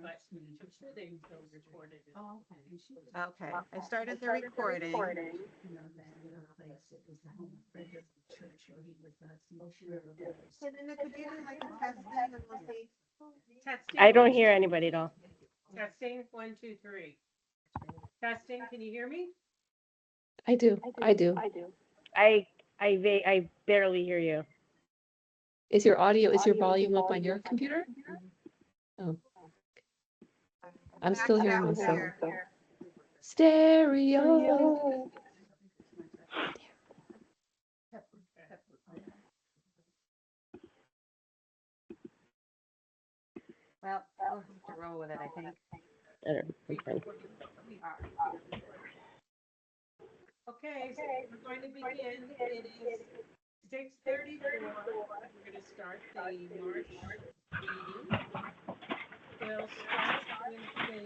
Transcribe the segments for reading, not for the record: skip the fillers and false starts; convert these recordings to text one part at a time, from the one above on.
but I'm sure they still recorded it. Oh, okay. Okay, I started the recording. So Linda, could you do like a test thing and we'll see? Testing. I don't hear anybody at all. Testing. 1, 2, 3. Testing. Can you hear me? I do. I barely hear you. Is your volume up on your computer? Oh, I'm still hearing myself. Stereo. Well, we'll have to roll with it, I think. I don't know. I'm fine. We are. Okay, so we're going to begin. It is 6:34. We're going to start the March meeting. We'll start with the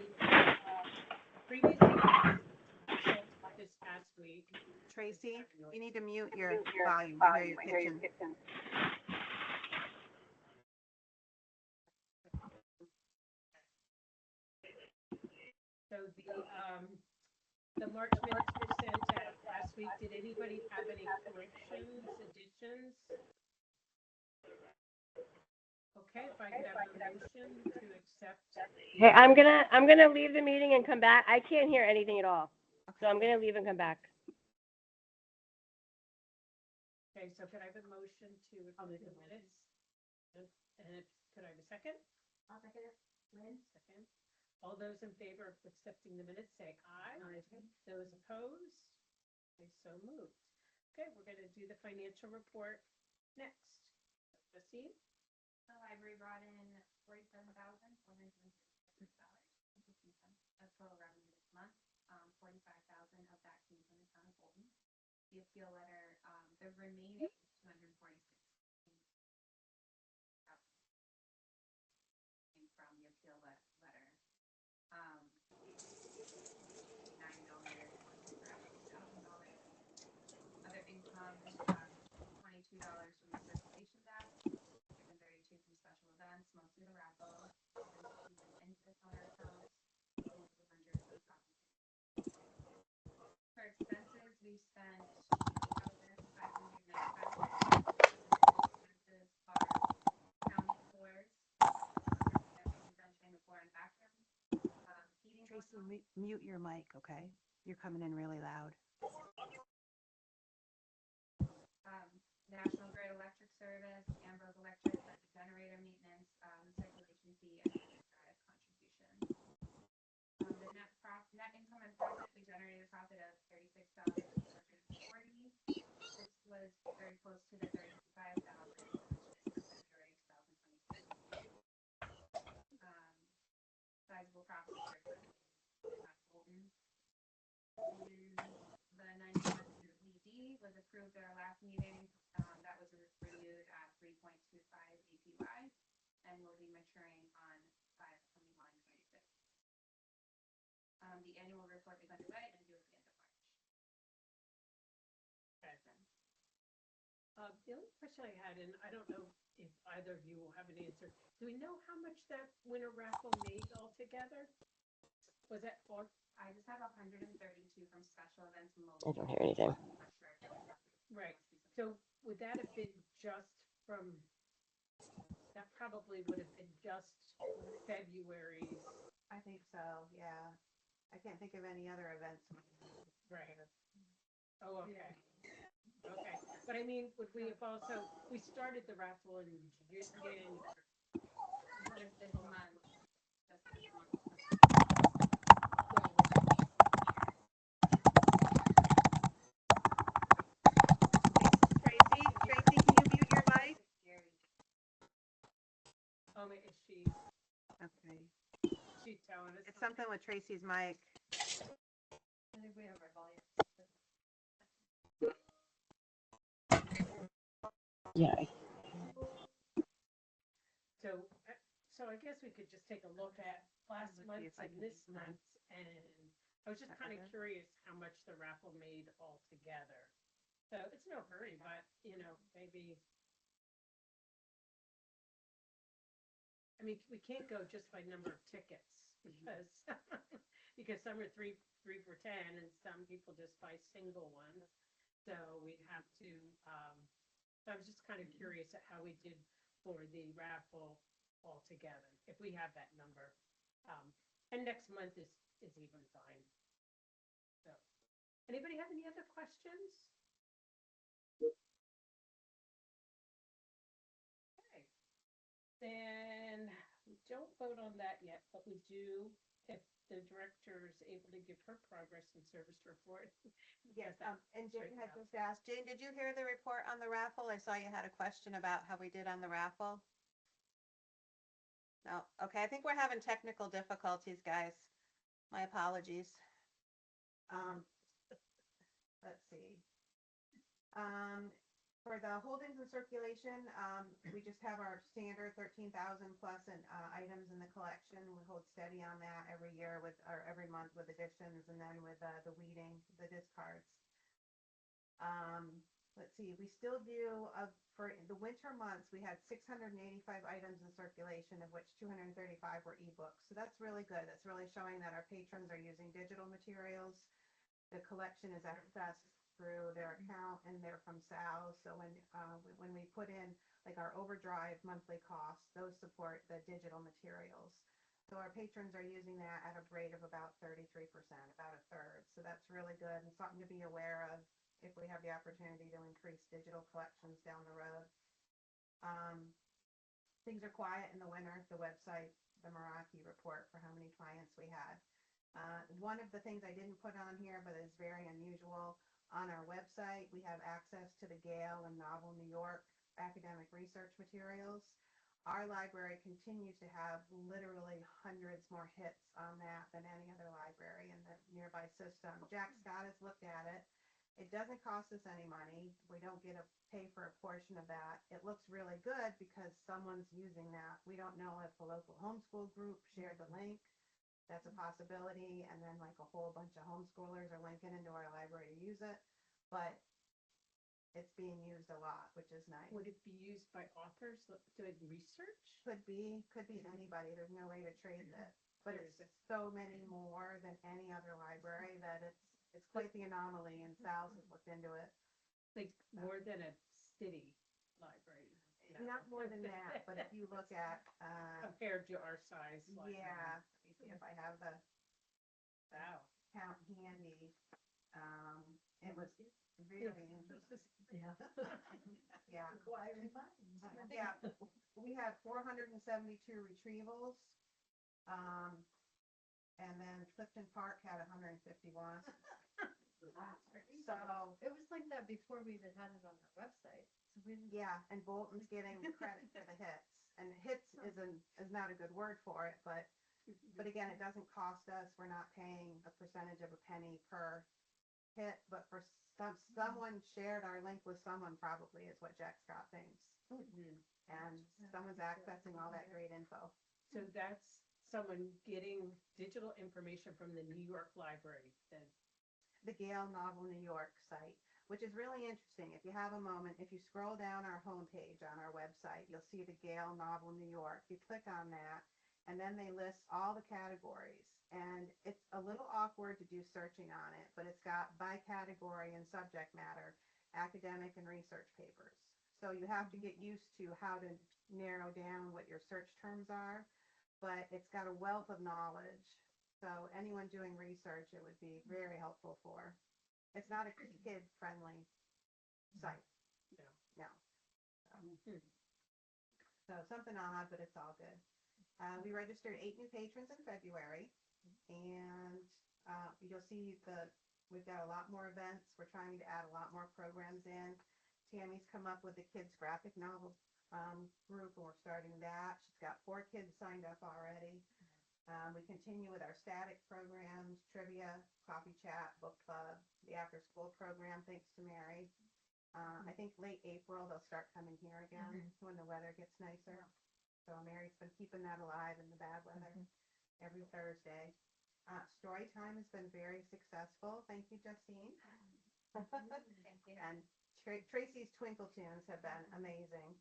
previous meeting results for this past week. Tracy, you need to mute your volume. I hear your kitchen. So the March minutes were sent out last week. Did anybody have any corrections, additions? Okay, if I could have a motion to accept. Hey, I'm gonna leave the meeting and come back. I can't hear anything at all, so I'm gonna leave and come back. Okay, so could I have a motion to approve the minutes? And could I have a second? I'll second it. Lynn? Second. All those in favor of accepting the minutes, say aye. Aye. Those opposed? Okay, so moved. Okay, we're going to do the financial report next. Justine? The library brought in $47,426 of total revenue this month. 45,000 of that came from the town of Bolton. The appeal letter, the remaining 246 came from the appeal letter. $9,000. Other income, $22 from the circulation tax, and 32 from special events, mostly the raffle, and interest on our accounts, and 200 from property. For expenses, we spent $2,595. Expenses are county floors, the floor and bathroom. Heating. Tracy, mute your mic, okay? You're coming in really loud. National Grid electric service, Ambrose Electric, generator maintenance, circulation fee, and administrative contribution. The net income and profit, we generated a profit of $36,240. This was very close to the $35,000 for February 2022. Sizable profit Bolton. The 91 ED was approved at our last meeting. That was renewed at 3.25 APY and will be maturing on 5/21/26. The annual report is underway and due at the end of March. Okay. The only question I had, and I don't know if either of you will have an answer. Do we know how much that winter raffle made altogether? Was that for? I just have 132 from special events. I don't hear anything. Right. So would that have been just from? That probably would have been just February's. I think so, yeah. I can't think of any other events. Right. Oh, okay. Okay. But I mean, would we have also, we started the raffle in January. Just this month. Tracy, can you mute your mic? Oh, is she? Okay. She's telling us. It's something with Tracy's mic. I think we have our volume. Yeah. So I guess we could just take a look at last month's and this month's, and I was just kind of curious how much the raffle made altogether. So it's no hurry, but maybe I mean, we can't go just by number of tickets because, because some are three for 10 and some people just buy single ones. So we'd have to, so I was just kind of curious at how we did for the raffle altogether, if we have that number. And next month is even fine. So, anybody have any other questions? Okay. Then we don't vote on that yet, but we do, if the director is able to give her progress and service report. Yes, get that and Jane straightened had out. just asked, Jane, did you hear the report on the raffle? I saw you had a question about how we did on the raffle. No, okay, I think we're having technical difficulties, guys. My apologies. Let's see. For the holdings and circulation, we just have our standard 13,000 plus items in the collection. We hold steady on that every year with, or every month with additions, and then with the weeding, the discards. Let's see, we still do, for the winter months, we had 685 items in circulation, of which 235 were ebooks. So that's really good. That's really showing that our patrons are using digital materials. The collection is accessed through their account and they're from Sal. So when we put in like our overdrive monthly costs, those support the digital materials. So our patrons are using that at a rate of about 33%, about a third. So that's really good and something to be aware of if we have the opportunity to increase digital collections down the road. Things are quiet in the winter. The website, the Meraki report for how many clients we had. One of the things I didn't put on here, but is very unusual, on our website, we have access to the Gale and Novel New York academic research materials. Our library continues to have literally hundreds more hits on that than any other library in the nearby system. Jack Scott has looked at it. It doesn't cost us any money. We don't get to pay for a portion of that. It looks really good because someone's using that. We don't know if the local homeschool group shared the link. That's a possibility. And then like a whole bunch of homeschoolers are linking into our library to use it. But it's being used a lot, which is nice. Would it be used by authors doing research? Could be anybody. There's no way to trace it. But it's so many more than any other library that it's quite the anomaly, and Sal's has looked into it. Like more than a city library. Not more than that, but if you look at, Compared to our size. library. yeah, let me see if I have the Wow. count handy. It was really interesting. Yeah. Yeah. Yeah, we had 472 retrievals. And then Clifton Park had 151. So, It was like that before we even had it on our website. So we didn't. yeah, and Bolton's getting credit for the hits. And hits is not a good word for it, but again, it doesn't cost us. We're not paying a percentage of a penny per hit, but for someone shared our link with someone probably is what Jack Scott thinks. Mhm. And someone's accessing all that great info. So that's someone getting digital information from the New York Library then. The Gale Novel New York site, which is really interesting. If you have a moment, if you scroll down our homepage on our website, you'll see the Gale Novel New York. You click on that, and then they list all the categories. And it's a little awkward to do searching on it, but it's got by category and subject matter, academic and research papers. So you have to get used to how to narrow down what your search terms are, but it's got a wealth of knowledge. So anyone doing research, it would be very helpful for. It's not a kid-friendly site. No. No. Mhm. So something odd, but it's all good. We registered 8 new patrons in February, and you'll see we've got a lot more events. We're trying to add a lot more programs in. Tammy's come up with the kids graphic novel group, and we're starting that. She's got 4 kids signed up already. We continue with our static programs, trivia, coffee chat, book club, the after school program, thanks to Mary. I think late April, they'll start coming here again when the weather gets nicer. So Mary's been keeping that alive in the bad weather every Thursday. Story time has been very successful. Thank you, Justine. Thank you. And Tracy's Twinkle Tunes have been amazing.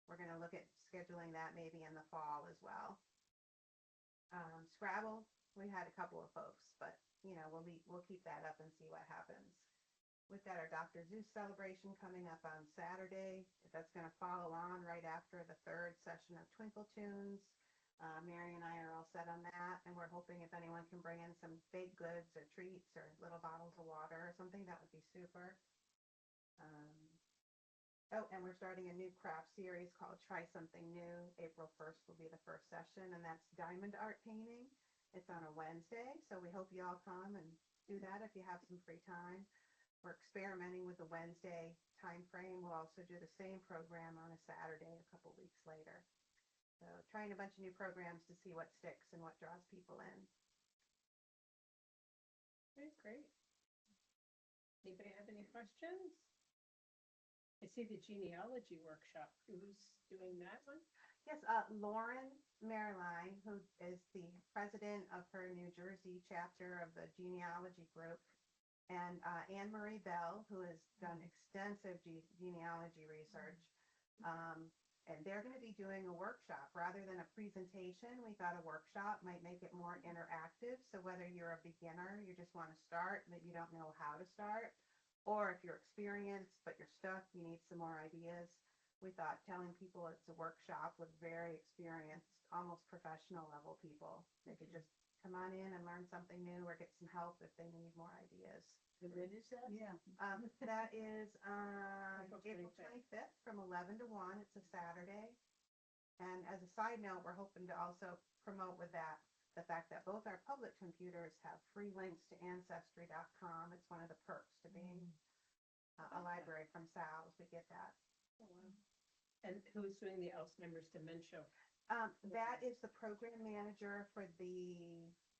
we're gonna look at scheduling that maybe in the fall as well. Scrabble, we had a couple of folks, but we'll keep that up and see what happens. We've got our Dr. Zeus celebration coming up on Saturday. That's going to follow on right after the third session of Twinkle Tunes. Mary and I are all set on that, and we're hoping if anyone can bring in some baked goods or treats or little bottles of water or something, that would be super. And we're starting a new craft series called Try Something New. April 1st will be the first session, and that's diamond art painting. It's on a Wednesday, so we hope you all come and do that if you have some free time. We're experimenting with the Wednesday time frame. We'll also do the same program on a Saturday a couple weeks later. So trying a bunch of new programs to see what sticks and what draws people in. Okay, great. Anybody have any questions? I see the genealogy workshop. Who's doing that one? Yes, Lauren Maryline, who is the president of her New Jersey chapter of the genealogy group, and Anne Marie Bell, who has done extensive genealogy research. And they're going to be doing a workshop rather than a presentation. We thought a workshop might make it more interactive. So whether you're a beginner, you just want to start, but you don't know how to start, or if you're experienced but you're stuck, you need some more ideas, we thought telling people it's a workshop with very experienced, almost professional level people. They could just come on in and learn something new or get some help if they need more ideas. And when is that? Yeah. That is April April 25th. 25th from 11 to 1. It's a Saturday. And as a side note, we're hoping to also promote with that the fact that both our public computers have free links to Ancestry.com. It's one of the perks to being a library from SALS. We get that. Oh, wow. And who's doing the Alzheimer's dementia? That is the program manager for the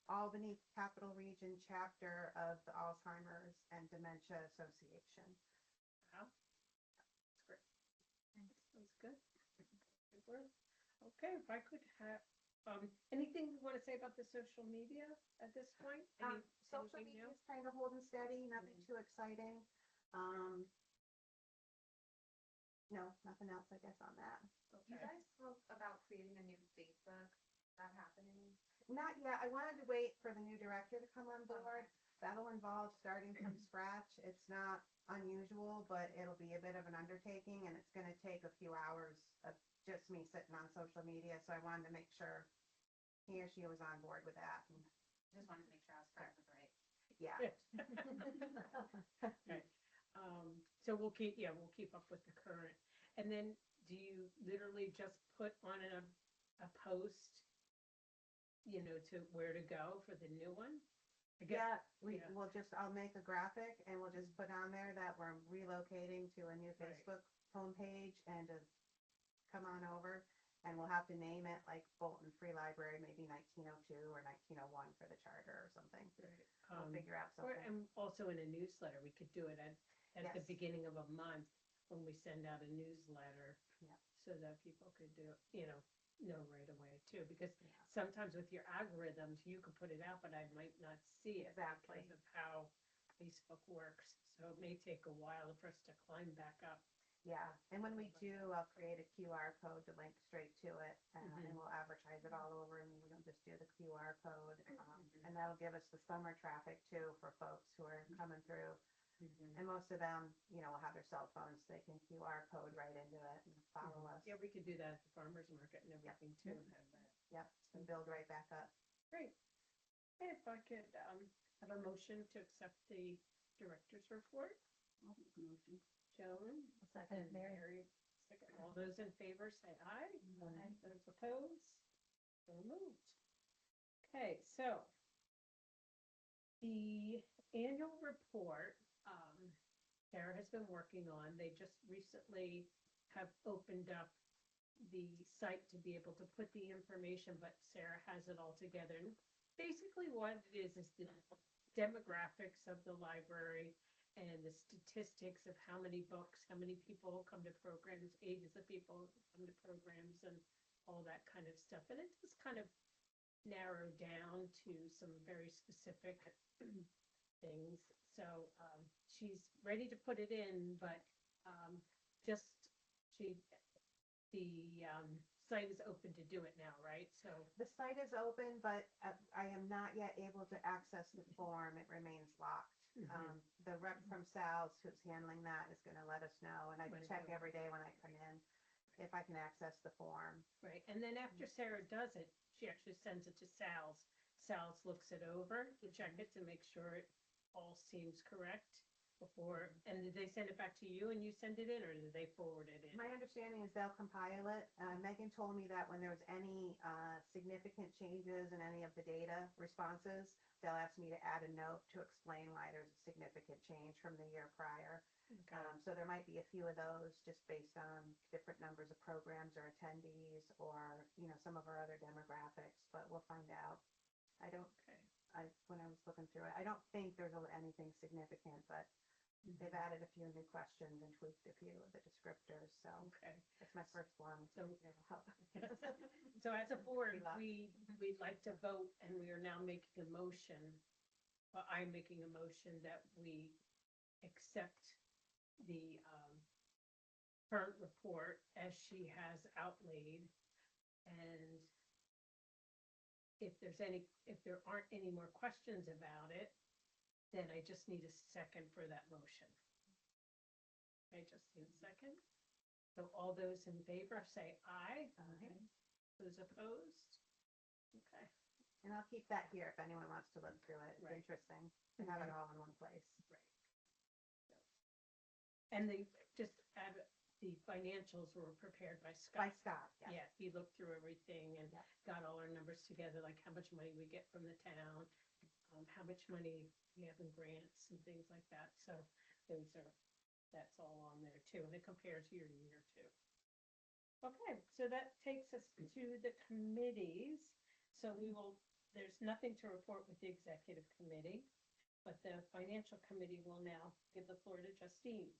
Albany Capital Region chapter of the Alzheimer's and Dementia Association. Wow. That's great. Sounds good. Good work. Okay, if I could have, anything you want to say about the social media at this point? Social Anything media new? is kind of holding steady, nothing too exciting. No, nothing else, I guess, on that. You Okay. guys spoke about creating a new Facebook. Is that happening? Not yet. I wanted to wait for the new director to come on board. That'll involve starting from scratch. It's not unusual, but it'll be a bit of an undertaking, and it's going to take a few hours of just me sitting on social media. So I wanted to make sure he or she was on board with that. And Just wanted to make sure I was correct with right. yeah. Okay. So we'll keep up with the current. And then do you literally just put on a post, to where to go for the new one? I guess, Yeah, I'll make a graphic and we'll just put on there that we're relocating to a new Right. Facebook homepage and to come on over. And we'll have to name it like Bolton Free Library, maybe 1902 or 1901 for the charter or something. We'll figure out Or, something. and also in a newsletter, we could do it at the Yes. beginning of a month when we send out a newsletter. Yeah. So that people could know right away too, because Yeah. sometimes with your algorithms, you could put it out, but I might not see it Exactly. because of how Facebook works. So it may take a while for us to climb back up. Yeah, and when we do, I'll create a QR code to link straight to it, and Mhm. we'll advertise it all over, and we'll just do the QR code, and that'll give us the summer traffic too for folks who are coming through. And most of them, will have their cell phones, so they can QR code right into it and follow us. Yeah, we could do that at the farmer's market and everything too, and have that. Yep, and build right back up. Great. Hey, if I could have a motion to accept the director's report. Motion. Joan? Second. Mary. Second. All those in favor say aye. Aye. Those opposed? So moved. Okay, so the annual report, Sarah has been working on. They just recently have opened up the site to be able to put the information, but Sarah has it all together. And basically what it is the demographics of the library and the statistics of how many books, how many people come to programs, ages of people who come to programs, and all that kind of stuff. And it just kind of narrowed down to some very specific things. So she's ready to put it in, but just she site is open to do it now, right? So, The site is open, but I am not yet able to access the form. It remains locked. Mhm. The rep from Sal's who's handling that is gonna let us know, and I When it check goes. every day when I come in if I can access the form. right, and then after Sarah does it, she actually sends it to Sal's. Sal's looks it over to check it to make sure it all seems correct before, and did they send it back to you and you send it in, or did they forward it in? My understanding is they'll compile it. Megan told me that when there was any significant changes in any of the data responses, they'll ask me to add a note to explain why there's a significant change from the year prior. Okay. So there might be a few of those just based on different numbers of programs or attendees or, some of our other demographics, but we'll find out. I don't, when I was looking through it, I don't think there's anything significant, but they've added a few new questions and tweaked a few of the descriptors, so Okay. it's my first one. So- it'll help. So as a board, Good luck. we'd like to vote, and we are now making a motion. Well, I'm making a motion that we accept the current report as she has outlaid. And if there aren't any more questions about it, then I just need a second for that motion. I just need a second. So all those in favor say aye. Okay. Those opposed? Okay. And I'll keep that here if anyone wants to look through it. It's Right. interesting to have it all in one place. Right. And the financials were prepared by By Scott. Scott, yes. Yeah, he looked through everything and Yep. got all our numbers together, like how much money we get from the town, how much money we have in grants and things like that. So that's all on there too, and it compares year to year too. Okay, so that takes us to the committees. So there's nothing to report with the executive committee, but the financial committee will now give the floor to Justine.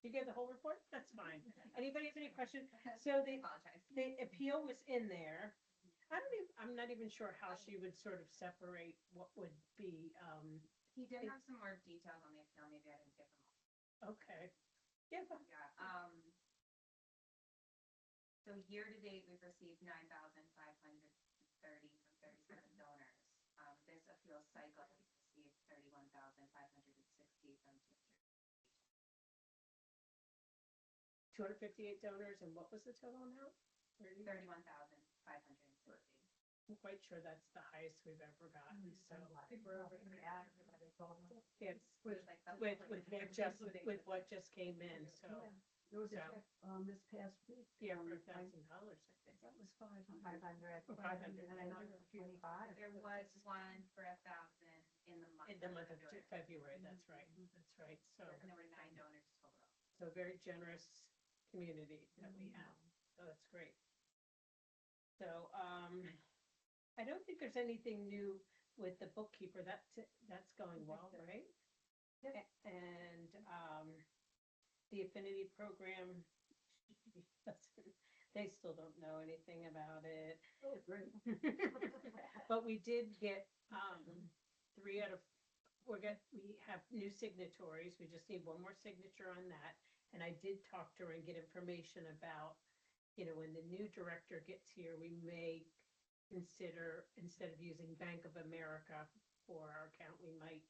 You gave the whole report? That's fine. Anybody have any questions? So Apologize. the appeal was in there. I'm not even sure how she would sort of separate what would be, He did have some more details on the appeal, maybe I didn't give them all. okay. Yeah, but Yeah, so year to date, we've received 9,530 from 37 donors. This appeal cycle, we've received 31,560 from 258 donors, and what was the total amount? 31,560. I'm quite sure that's the highest we've ever gotten, so. Yeah, everybody told me. It's It was like the- with what just came in, so. There was a So- check, this past week. Yeah, for $1,000, I think. That was 500. 500. Or 500. And I know there was 25. There was one for 1,000 in the month. In the month of February. February, that's right, that's right, so. And there were 9 donors total. So very generous community that we have, so that's great. So, I don't think there's anything new with the bookkeeper, that's going well, right? And, the affinity program, they still don't know anything about it. Oh, great. But we did get, 3 out of, we have new signatories, we just need one more signature on that. And I did talk to her and get information about, when the new director gets here, we may consider, instead of using Bank of America for our account, we might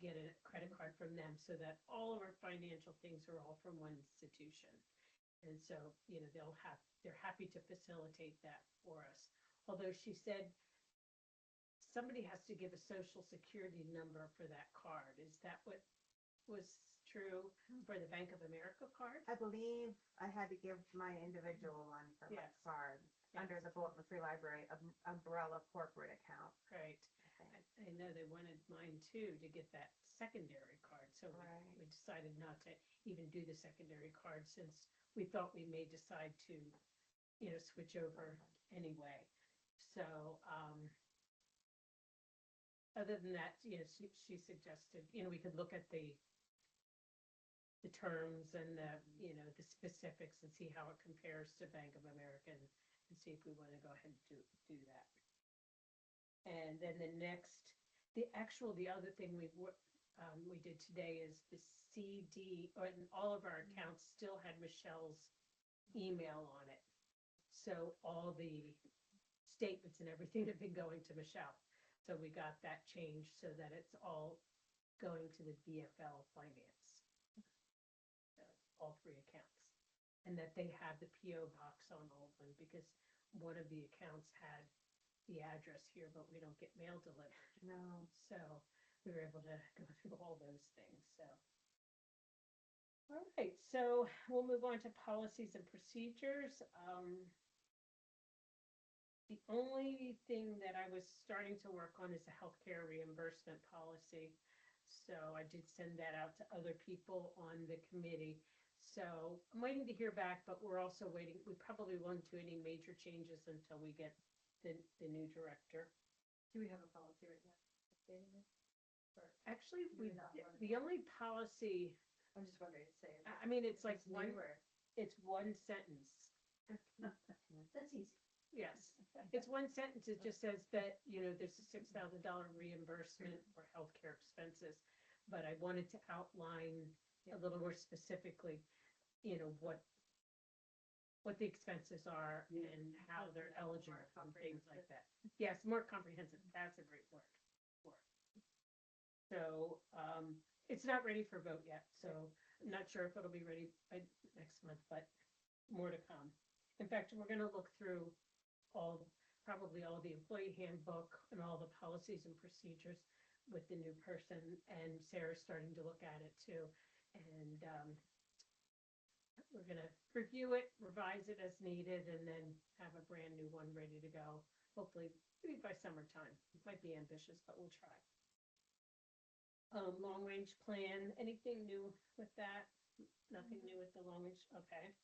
get a credit card from them so that all of our financial things are all from one institution. And so, they're happy to facilitate that for us. Although she said somebody has to give a social security number for that card. Is that what was true for the Bank of America card? I believe I had to give my individual one for my Yes. card Yes. under the Bolton Free Library umbrella corporate account. Right. I think. I know they wanted mine too, to get that secondary card, so Right. we decided not to even do the secondary card since we thought we may decide to, switch over anyway. So, other than that, she suggested, we could look at the terms and the specifics and see how it compares to Bank of America and see if we want to go ahead and do that. And then the other thing we did today is the CD, or and all of our accounts still had Michelle's email on it. So all the statements and everything have been going to Michelle. So we got that changed so that it's all going to the BFL finance. So all three accounts. And that they have the PO box on all of them because one of the accounts had the address here, but we don't get mail delivered. No. So we were able to go through all those things, so. All right, so we'll move on to policies and procedures. The only thing that I was starting to work on is a healthcare reimbursement policy. So I did send that out to other people on the committee. So I'm waiting to hear back, but we're also waiting. We probably won't do any major changes until we get the new director. Do we have a policy right now? Updating it? Or- Actually, You're not running the only policy, I'm just wondering, say. I mean, it's like new one, or- it's one sentence. That's easy. Yes, it's one sentence. It just says that, there's a $6,000 reimbursement for healthcare expenses. But I wanted to outline a little more specifically, what the expenses are and how they're eligible and things like that. Yes, more comprehensive. That's a great word for it. So, it's not ready for vote yet, so I'm not sure if it'll be ready by next month, but more to come. In fact, we're gonna look through probably all the employee handbook and all the policies and procedures with the new person, and Sarah's starting to look at it too. And, we're gonna review it, revise it as needed, and then have a brand new one ready to go, hopefully, maybe by summertime. It might be ambitious, but we'll try. Long range plan, anything new with that? Nothing new with the long range, okay.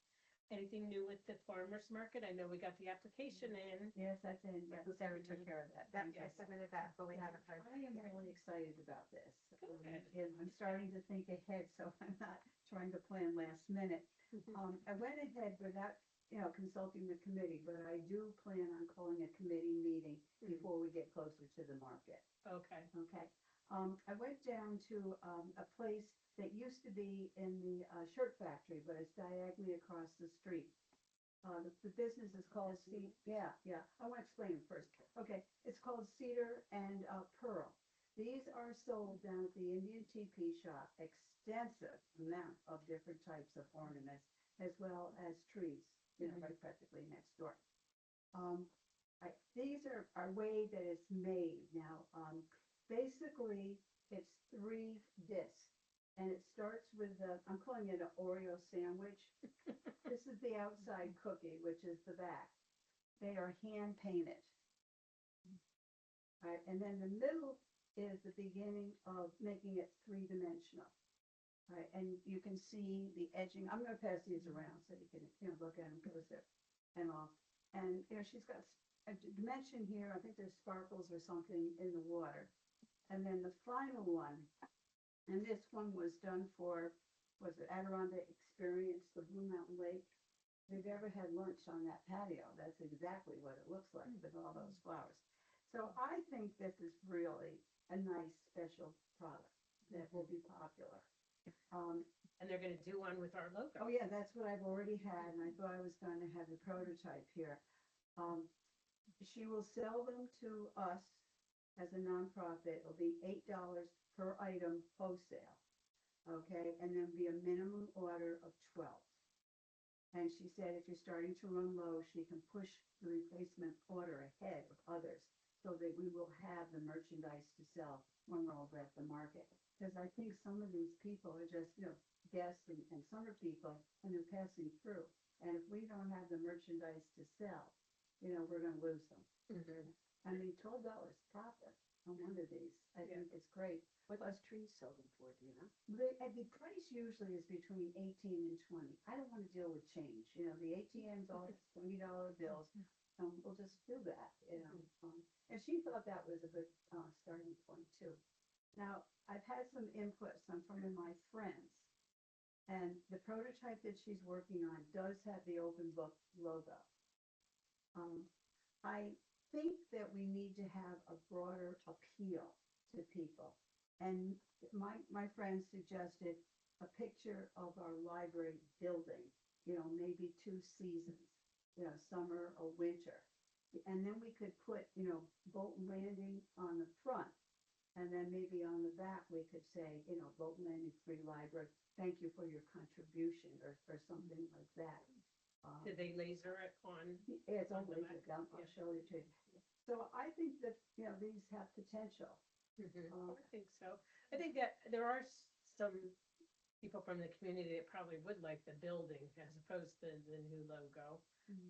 Anything new with the farmer's market? I know we got the application in. Yes, that's in, yes, Sarah took care of that. That, Thank you. I submitted that, but we haven't heard. I am really excited about this. Good. And I'm starting to think ahead, so I'm not trying to plan last minute. I went ahead without, consulting the committee, but I do plan on calling a committee meeting before we get closer to the market. Okay, Okay. I went down to a place that used to be in the shirt factory, but it's diagonally across the street. The business is called yeah. I want to explain it first. Okay, it's called Cedar and Pearl. These are sold down at the Indian TP shop. Extensive amount of different types of ornaments, as well as trees. Right practically next door. These are way that it's made now. Basically, it's 3 discs, and it starts with I'm calling it an Oreo sandwich. This is the outside cookie, which is the back. They are hand painted. Right, and then the middle is the beginning of making it 3-dimensional. Right, and you can see the edging. I'm going to pass these around so you can look at them closer and off. And she's got a dimension here. I think there's sparkles or something in the water. And then the final one, and this one was done for, was it Adirondack Experience, the Blue Mountain Lake? If you've ever had lunch on that patio, that's exactly what it looks like with all those flowers. So I think this is really a nice special product that will be popular. and they're gonna do one with our logo. Oh yeah, that's what I've already had, and I thought I was going to have the prototype here. She will sell them to us as a nonprofit. It'll be $8 per item wholesale. Okay, and then be a minimum order of 12. And she said if you're starting to run low, she can push the replacement order ahead of others so that we will have the merchandise to sell when we're over at the market. Because I think some of these people are just, guests and summer people, and they're passing through. And if we don't have the merchandise to sell, we're going to lose them. I mean, $12 profit on one of these. I think it's great. What does trees sell them for, do you know? The price usually is between 18 and 20. I don't want to deal with change. The ATM's all $20 bills. We'll just do that, And she thought that was a good starting point too. Now, I've had some input from some of my friends, and the prototype that she's working on does have the open book logo. I think that we need to have a broader appeal to people. And my friend suggested a picture of our library building, maybe 2 seasons, summer or winter. And then we could put, Bolton Landing on the front. And then maybe on the back, we could say, Bolton Landing Free Library, thank you for your contribution, or something like that. Did they laser it on? It's on the always back? I'll Yeah. show you too. So I think that, these have potential. I think so. I think that there are some people from the community that probably would like the building as opposed to the new logo.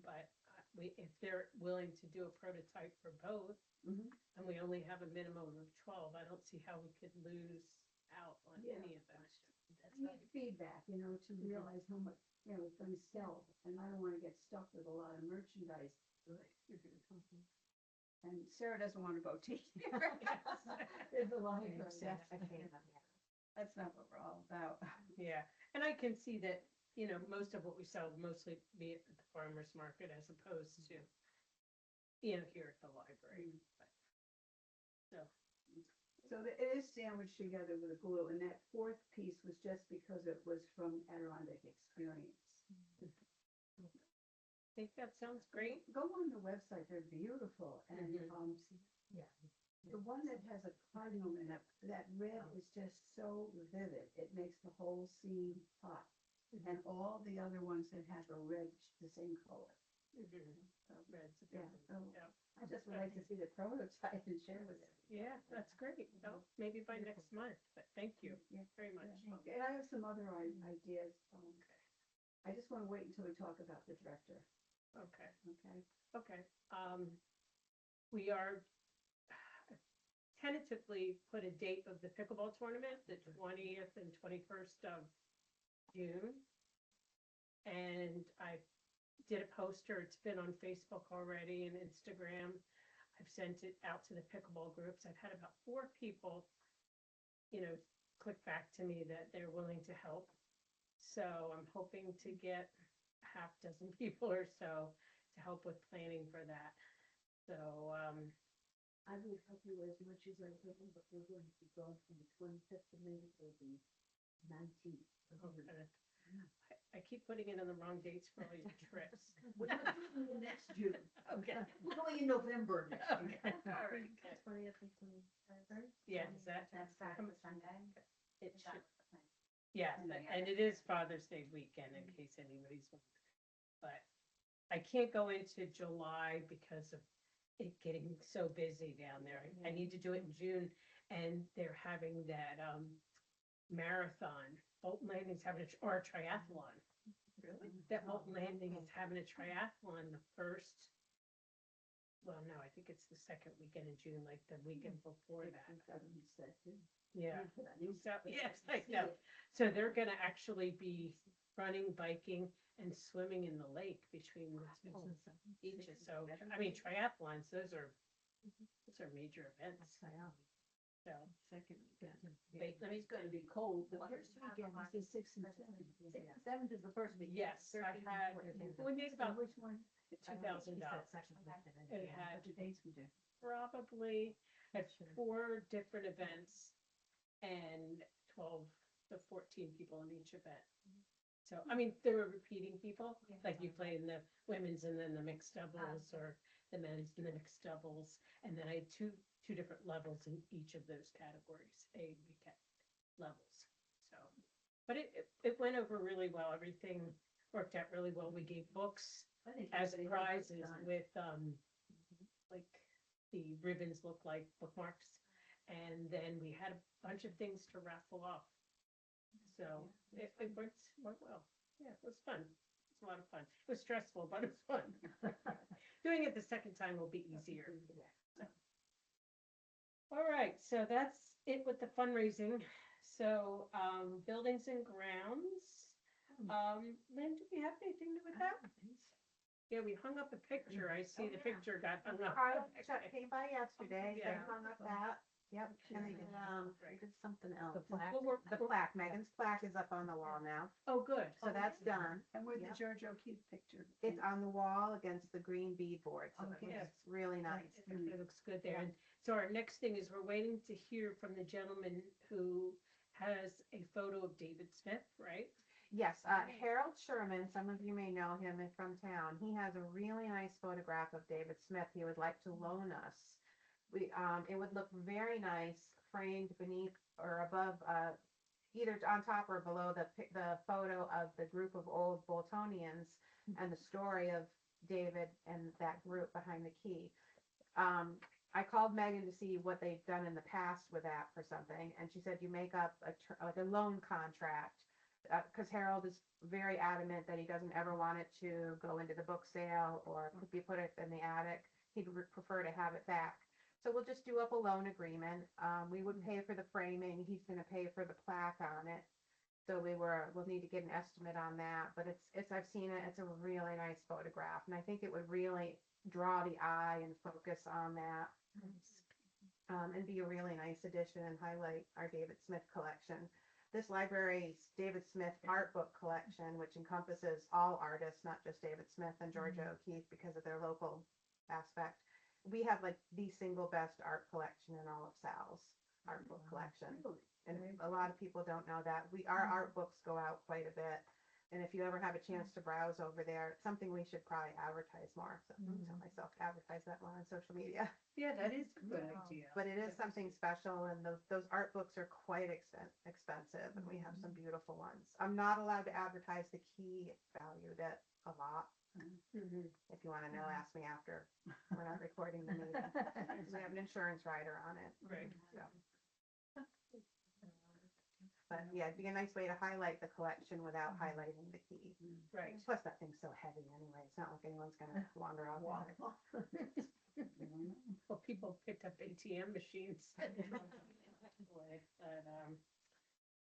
But if they're willing to do a prototype for both, Mhm. and we only have a minimum of 12, I don't see how we could lose out on Yeah. any of those. I need feedback, to realize how much, it's gonna sell, and I don't wanna get stuck with a lot of merchandise. And Sarah doesn't want a boutique. There's a lot of that's not what we're all about. Yeah, and I can see that, most of what we sell mostly be at the farmer's market as opposed to, here at the library. But, so, So it is sandwiched together with a glue, and that fourth piece was just because it was from Adirondack Experience. I think that sounds great. Go on the website, they're beautiful, and, the one that has a cardinal in it, that red is just so vivid, it makes the whole scene pop. And all the other ones that have a red, the same color. Red's a good Yeah, one. so Yeah. I just would like to see the prototype and share with it. Yeah, that's great. Well, maybe by next month, but thank you Yeah. very much. And I have some other ideas. I just want to wait until we talk about the director, Okay, okay? okay. We are tentatively put a date of the pickleball tournament, the 20th and 21st of June. And I did a poster. It's been on Facebook already and Instagram. I've sent it out to the pickleball groups. I've had about 4 people, click back to me that they're willing to help. So I'm hoping to get a half dozen people or so to help with planning for that. So, I would help you as much as I can, but we're going to be gone from the 25th of May to the 19th. okay. I keep putting it on the wrong dates for all your trips. We're not doing it next June. Okay. We're going in November next year. All right. 20th and 23rd. Yeah, is that? That's Saturday, Sunday. It Is that should, the plan? yeah, and it is Father's Day weekend in case anybody's wondering. But I can't go into July because of it getting so busy down there. I need to do it in June, and they're having that marathon. Bolton Landing's having or a triathlon. Really? That Bolton Landing is having a triathlon the first. Well, no, I think it's the second weekend in June, like the weekend before that. Yeah. So, yes, I know. So they're gonna actually be running, biking, and swimming in the lake between the two beaches. So, I mean, triathlons, those are major events. So, Second weekend. wait, let me, It's gonna be cold. The What first is weekend that? is the 6th and 7th. 6th and 7th is the first weekend. yes, I had, we made about Which one? $2,000. It had The dates we do. probably had 4 different events and 12 to 14 people in each event. So, I mean, there were repeating people, like you play in the women's and then the mixed doubles, or the men's and the mixed doubles. And then I had two different levels in each of those categories, A and B levels. So, but it went over really well. Everything worked out really well. We gave books as prizes with, like the ribbons look like bookmarks. And then we had a bunch of things to raffle off. So it went well. Yeah, it was fun. It's a lot of fun. It was stressful, but it was fun. Doing it the second time will be easier. So. All right, so that's it with the fundraising. So buildings and grounds. Lynn, do we have anything to do with that? Yeah, we hung up a picture. I see the picture got hung up. Carl came by yesterday, they Yeah. hung up that, Yep, and they did something else. The plaque? Well, The plaque, Megan's plaque is up on the wall now, Oh, good. so that's done. And with the Yeah. George O'Keefe picture. It's on the wall against the green beadboard, so Okay. it's really nice. It looks good there. And so our next thing is we're waiting to hear from the gentleman who has a photo of David Smith, right? Yes, Harold Sherman, some of you may know him from town. He has a really nice photograph of David Smith he would like to loan us. It would look very nice framed beneath or above, either on top or below the photo of the group of old Boltonians and the story of David and that group behind the key. I called Megan to see what they've done in the past with that for something, and she said you make up like a loan contract, because Harold is very adamant that he doesn't ever want it to go into the book sale or be put it in the attic. He'd prefer to have it back. So we'll just do up a loan agreement. We would pay for the framing. He's going to pay for the plaque on it. So we'll need to get an estimate on that. But I've seen it. It's a really nice photograph, and I think it would really draw the eye and focus on that. And be a really nice addition and highlight our David Smith collection. This library's David Smith art book collection, which encompasses all artists, not just David Smith and Georgia O'Keefe because of their local aspect. We have like the single best art collection in all of Sal's art book collection. And a lot of people don't know that. Our art books go out quite a bit. And if you ever have a chance to browse over there, it's something we should probably advertise more. So tell myself to advertise that more on social media. Yeah, that is a good idea. But it is something special, and those art books are quite expensive, and we have some beautiful ones. I'm not allowed to advertise the key. It's valued at a lot. Mhm. If you want to know, ask me after. We're not recording the meeting. We have an insurance rider on it. Right. So. But yeah, it'd be a nice way to highlight the collection without highlighting the key. Right. Plus, that thing's so heavy anyway. It's not like anyone's gonna wander out there. Well, people picked up ATM machines. But,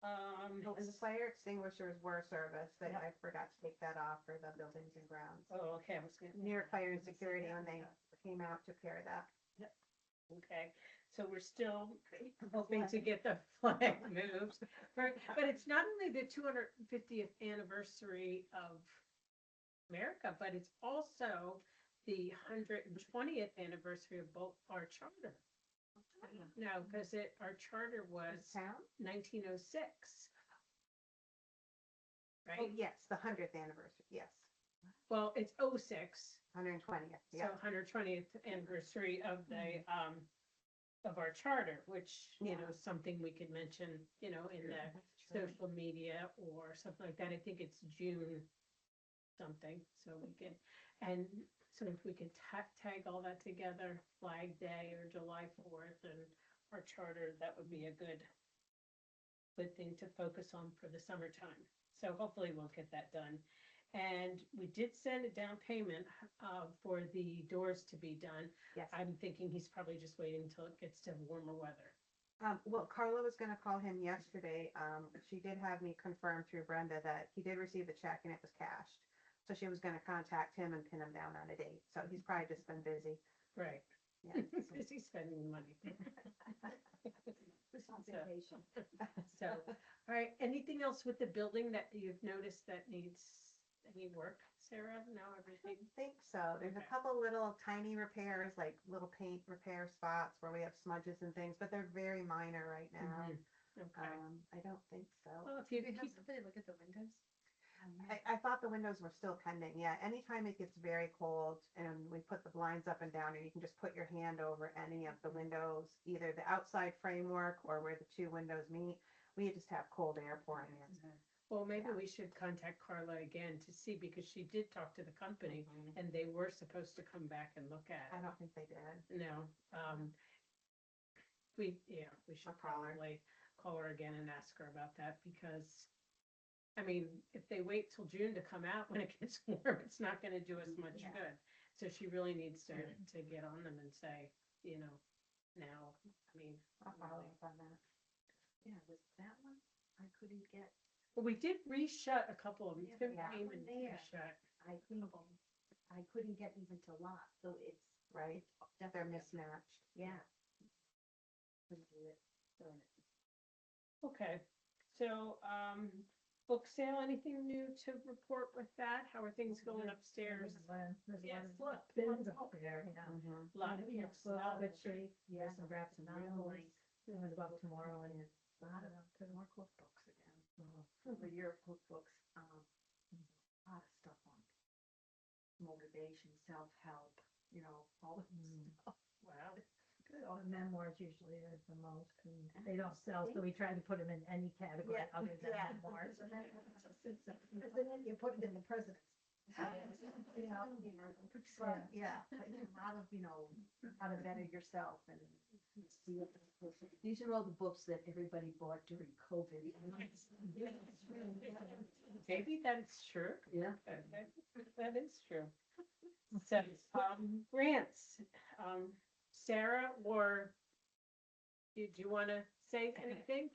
Oh, and the fire extinguishers were serviced. I forgot to take that off for the buildings and grounds. oh, okay, I was gonna. New York Fire and Security, when they came out, took care of that. Okay, so we're still hoping to get the flag moved, right? But it's not only the 250th anniversary of America, but it's also the 120th anniversary of both our charter. No, because our charter was Town? 1906. Oh, Right? yes, the 100th anniversary, yes. Well, it's 06. 120th, So yeah. 120th anniversary of the, of our charter, which, you know, is something we could mention, you know, in the social media or something like that. I think it's June something, so we can, and so if we could tag all that together, Flag Day or July 4th and our charter, that would be a good thing to focus on for the summertime. So hopefully we'll get that done. And we did send a down payment for the doors to be done. Yes. I'm thinking he's probably just waiting until it gets to warmer weather. Well, Carla was gonna call him yesterday. She did have me confirm through Brenda that he did receive the check and it was cashed. So she was gonna contact him and pin him down on a date. So he's probably just been busy. Right. Yeah. Busy spending money. Was on vacation. So, all right, anything else with the building that you've noticed that needs any work, Sarah? No, I everything? don't think so. There's a Okay. couple little tiny repairs, like little paint repair spots where we have smudges and things, but they're very minor right now. Mhm. Okay. I don't think so. Well, if you Do we have keep, somebody look at the windows? I thought the windows were still pending. Yeah, anytime it gets very cold and we put the blinds up and down, and you can just put your hand over any of the windows, either the outside framework or where the two windows meet, we just have cold air pouring in. well, maybe Yeah. we should contact Carla again to see, because she did talk to the company Mhm. and they were supposed to come back and look at I it. don't think they did. No, we should I'll call her. probably call her again and ask her about that, because I mean, if they wait till June to come out when it gets warm, it's not gonna do us much Yeah. good. So she really needs to get on them and say, you know, now, I mean, I'll follow up on that. Yeah, was that one, I couldn't get, well, we did reshut a couple of them. Yeah, Tim that came one and there. reshut. I think, I couldn't get even to lock, so it's Right? They're definitely, mismatched. yeah. couldn't do it. Darn it. Okay, so, book sale, anything new to report with that? How are things going upstairs? There's a Yes, lot look, of bins up there, you know. a lot of Yeah, people. well, good shape, yeah, some grab some Real novels. nice. It was about tomorrow and A lot of more cookbooks again. Over your cookbooks, a lot of stuff on motivation, self-help, all that stuff. Wow. memoirs usually are the most, and they don't sell, so we try to put them in any category Yeah, other than yeah. memoirs. And then you put it in the president's. Yeah, but a lot of, how to better yourself and These are all the books that everybody bought during COVID. Maybe that's true. Yeah. Okay, that is true. So, grants, Sarah, or did you want to say anything?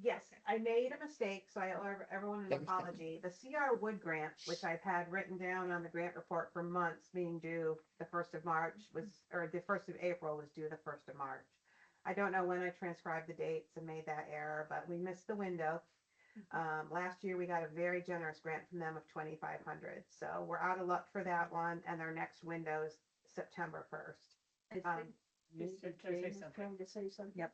Yes, I made a mistake, so I owe everyone an apology. The CR Wood grant, which I've had written down on the grant report for months, being due the 1st of March or the 1st of April was due the 1st of March. I don't know when I transcribed the dates and made that error, but we missed the window. Last year we got a very generous grant from them of 2,500. So we're out of luck for that one, and their next window's September 1st. You said to say something. Trying to say something. Yep.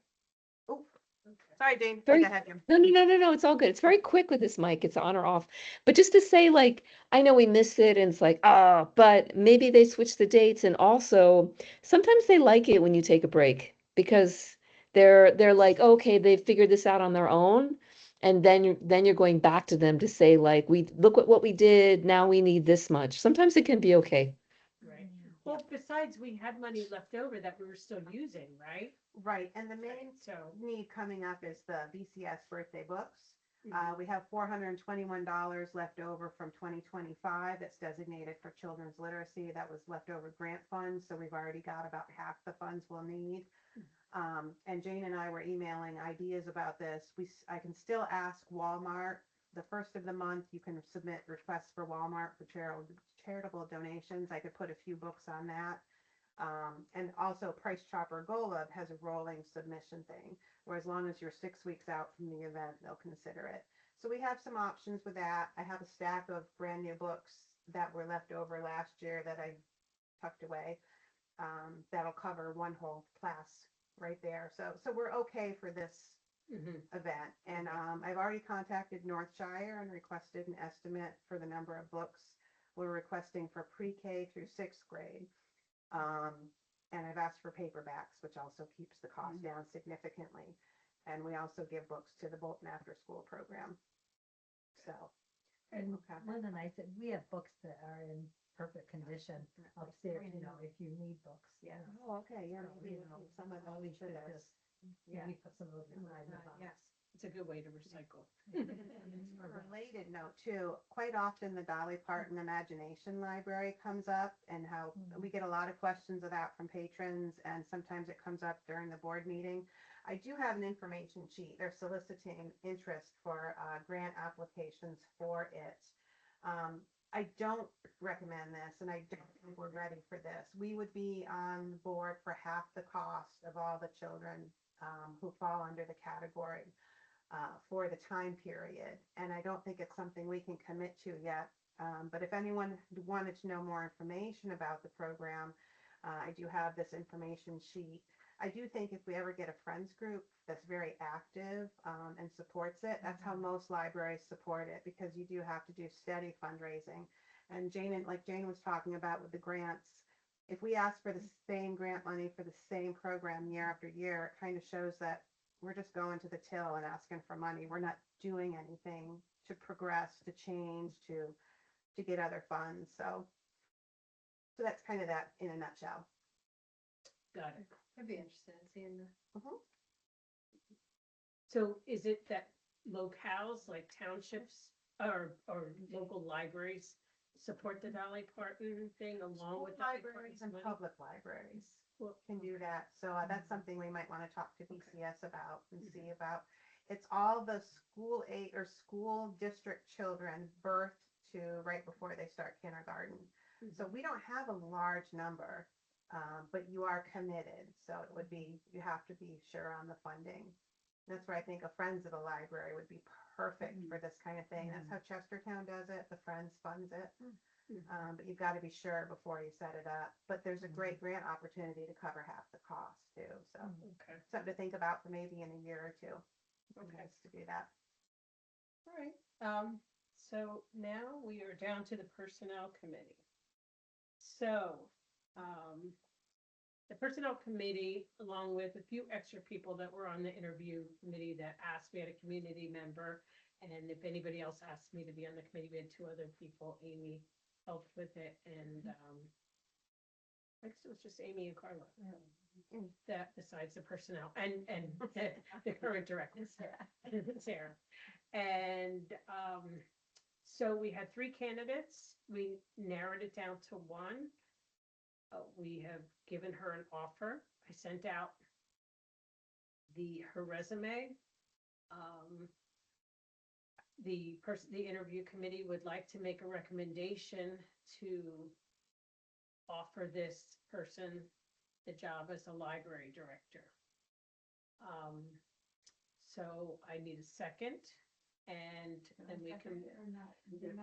Oh, Okay. sorry, Jane. Very- Go ahead, Jim. No, it's all good. It's very quick with this mic. It's on or off. But just to say, like, I know we missed it and it's like, but maybe they switch the dates. And also, sometimes they like it when you take a break because they're like, okay, they figured this out on their own. And then you're going back to them to say, like, we look at what we did. Now we need this much. Sometimes it can be okay. Right. Well, besides, we had money left over that we were still using, right? Right, and the main So, need coming up is the BCS birthday books. mhm. We have $421 left over from 2025 that's designated for children's literacy. That was leftover grant funds, so we've already got about half the funds we'll need. And Jane and I were emailing ideas about this. I can still ask Walmart. The first of the month, you can submit requests for Walmart for charitable donations. I could put a few books on that. And also Price Chopper Golub has a rolling submission thing, where as long as you're 6 weeks out from the event, they'll consider it. So we have some options with that. I have a stack of brand new books that were left over last year that I tucked away. That'll cover one whole class right there. So we're okay for this Mhm. event. And I've already contacted Northshire and requested an estimate for the number of books we're requesting for pre-K through 6th grade. And I've asked for paperbacks, which also keeps the cost down significantly. And we also give books to the Bolton After School program. So, And okay. one of the nice, we have books that are in perfect condition upstairs, if you need books. Yeah. Oh, okay. Yeah. So, Maybe some of those should just, we put some of those inside the box. Yes. It's a good way to recycle. A related note too, quite often the Dolly Parton Imagination Library comes up, and how we get a lot of questions of that from patrons, and sometimes it comes up during the board meeting. I do have an information sheet. They're soliciting interest for grant applications for it. I don't recommend this, and I don't think we're ready for this. We would be on board for half the cost of all the children who fall under the category for the time period. And I don't think it's something we can commit to yet. But if anyone wanted to know more information about the program, I do have this information sheet. I do think if we ever get a friends group that's very active and supports it, that's how most libraries support it, because you do have to do steady fundraising. And like Jane was talking about with the grants, if we ask for the same grant money for the same program year after year, it kind of shows that we're just going to the till and asking for money. We're not doing anything to progress, to change, to get other funds. So that's kind of that in a nutshell. Got it. I'd be interested in seeing the. So is it that locales like townships or local libraries support the Dolly Parton thing along with Dolly Libraries Parton's and money? public libraries Well, can do that. So that's something we might want to talk to BCS about and see about. It's all the school age or school district children birthed to right before they start kindergarten. So we don't have a large number. But you are committed, so it would be, you have to be sure on the funding. That's where I think a Friends of the Library would be perfect for this kind of thing. That's how Chestertown does it. The Friends funds it. But you've got to be sure before you set it up. But there's a great grant opportunity to cover half the cost too. So Okay, something to think about for maybe in a year or two. okay. Nice to do that. All right, so now we are down to the Personnel Committee. So, the Personnel Committee, along with a few extra people that were on the interview committee that asked, we had a community member, and if anybody else asked me to be on the committee, we had two other people, Amy helped with it, and, I guess it was just Amy and Carla. That besides the personnel and the current director, Sarah. And so we had three candidates. We narrowed it down to one. We have given her an offer. I sent out her resume. The interview committee would like to make a recommendation to offer this person the job as a library director. So I need a second, and then we can,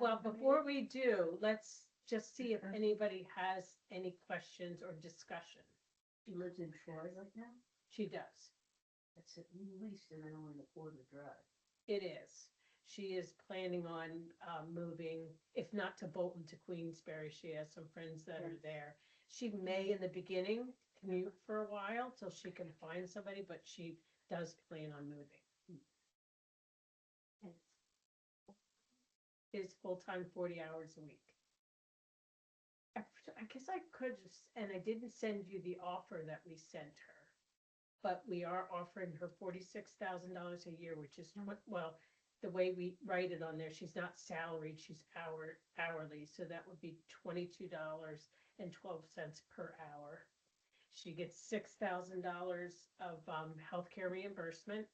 well, before we do, let's just see if anybody has any questions or discussion. She lives in Troy right now? She does. That's at least an hour and a quarter drive. It is. She is planning on moving, if not to Bolton, to Queensbury. She has some friends that are there. She may, in the beginning, commute for a while till she can find somebody, but she does plan on moving. Is full-time 40 hours a week. I guess I could just, and I didn't send you the offer that we sent her, but we are offering her $46,000 a year, which is, well, the way we write it on there, she's not salaried, she's hourly, so that would be $22.12 per hour. She gets $6,000 of healthcare reimbursement.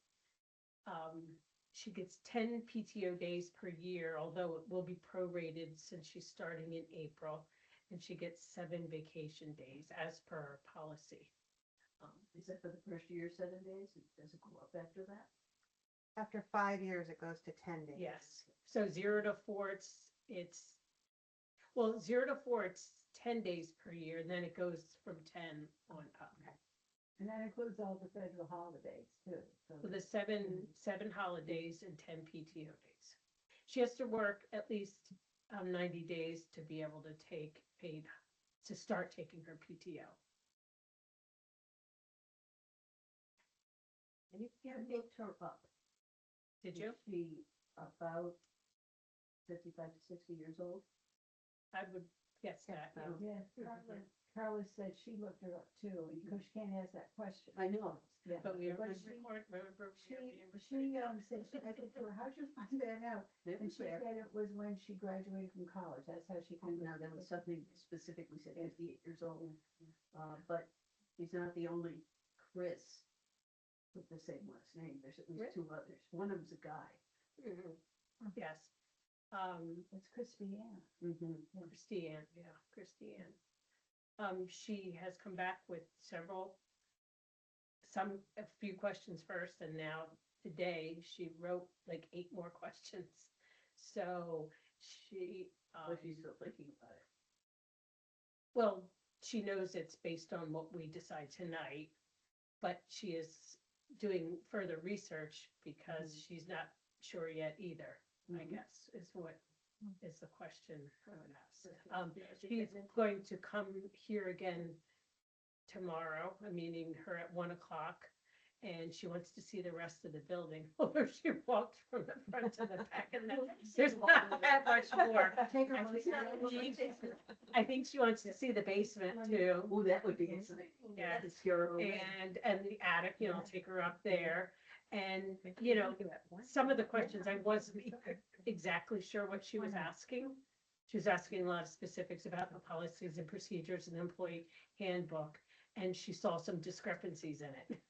She gets 10 PTO days per year, although it will be prorated since she's starting in April, and she gets 7 vacation days as per our policy. Is that for the first year, 7 days? Does it go up after that? After 5 years, it goes to 10 days. Yes, so 0 to 4, it's, well, 0 to 4, it's 10 days per year, and then it goes from 10 on up. And that includes all the federal holidays too. So With the seven holidays and 10 PTO days. She has to work at least 90 days to be able to take paid, to start taking her PTO. And you looked her up. Did you? Is she about 55 to 60 years old? I would guess that. yeah, Carla said she looked her up too, and because she can't ask that question. I know. Yeah. But we are But remember. She said, I said to her, how'd you find that out? And she said it was when she graduated from college. That's how she found Now, there was something specifically said 58 years old. But he's not the only Chris with the same last name. There's at least two others. One of them's a guy. Yes. It's Christiane. Christiane, yeah, Christiane. She has come back with a few questions first, and now today she wrote like 8 more questions. So she, But she's still thinking about it. well, she knows it's based on what we decide tonight, but she is doing further research because she's not sure yet either, I guess, is what is the question I would ask. She's going to come here again tomorrow, I'm meeting her at 1 o'clock, and she wants to see the rest of the building. Although she walked from the front to the back, and there's not that much more. I think she wants to see the basement too. Oh, that would be exciting. Yeah. To scare her away. And the attic, I'll take her up there. And, some of the questions I wasn't exactly sure what she was asking. She was asking a lot of specifics about the policies and procedures and employee handbook, and she saw some discrepancies in it.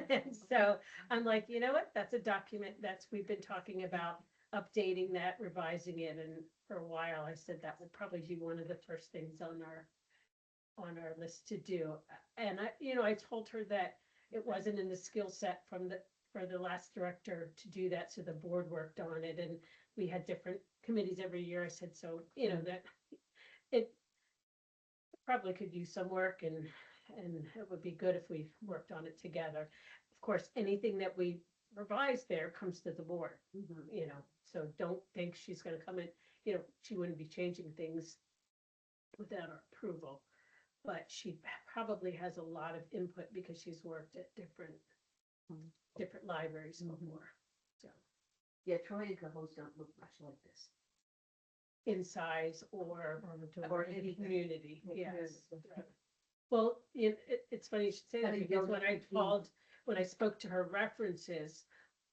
And so I'm like, you know what, that's a document we've been talking about updating that, revising it, and for a while I said that would probably be one of the first things on our on our list to do. And I told her that it wasn't in the skill set for the last director to do that, so the board worked on it, and we had different committees every year. I said, so, that it probably could use some work, and it would be good if we worked on it together. Of course, anything that we revise there comes to the board, so don't think she's gonna come in, she wouldn't be changing things without our approval. But she probably has a lot of input because she's worked at different libraries before, so. Yeah, Troy and Cohoes don't look much like this. In size or in anything. community, Yeah, yes. community. Well, it's funny you should say that, Having because young when I spoke to her references,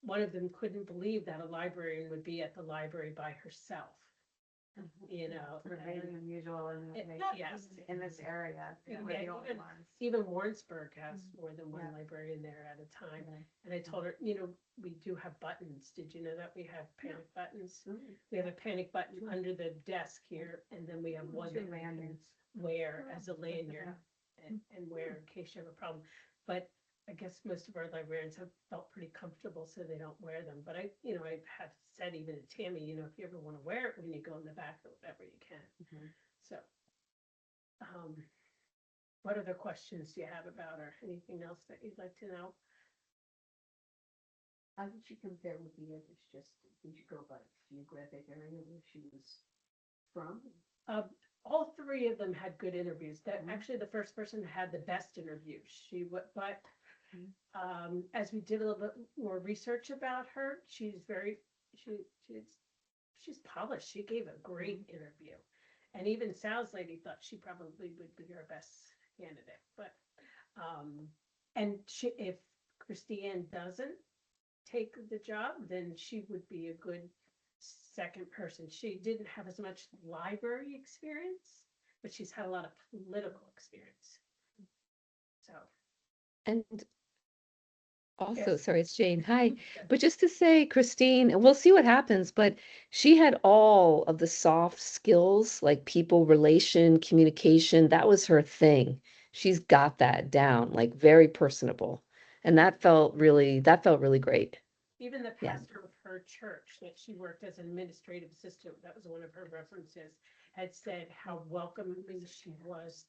one of them couldn't believe that a librarian would be at the library by herself, Very and unusual yes. in this area. Yeah, We're the only even- ones. Even Warrensburg has more than one Yeah. librarian there at a time. Right. And I told her, we do have buttons. Did you know that we have panic buttons? Mm. We have a panic button under the desk here, and then we have one Two that you can lanyards. wear as a lanyard and wear in case you have a problem. But I guess most of our librarians have felt pretty comfortable, so they don't wear them. But I have said even to Tammy, if you ever want to wear it when you go in the back or whatever, you can. So, what other questions do you have about her? Anything else that you'd like to know? How did she compare with the others? Just, did you go by geographic area where she was from? All three of them had good interviews. That Mhm. actually the first person had the best interview. But Mhm. as we did a little bit more research about her, she's polished. She gave a great interview, and even Sal's lady thought she probably would be our best candidate. But and if Christiane doesn't take the job, then she would be a good second person. She didn't have as much library experience, but she's had a lot of political experience. So, And also, Yes. sorry, it's Jane. Hi. But just to say, Christine, we'll see what happens, but she had all of the soft skills, like people relation, communication. That was her thing. She's got that down, like very personable. And that felt really great. even the Yeah. pastor of her church that she worked as an administrative assistant, that was one of her references, had said how welcoming she was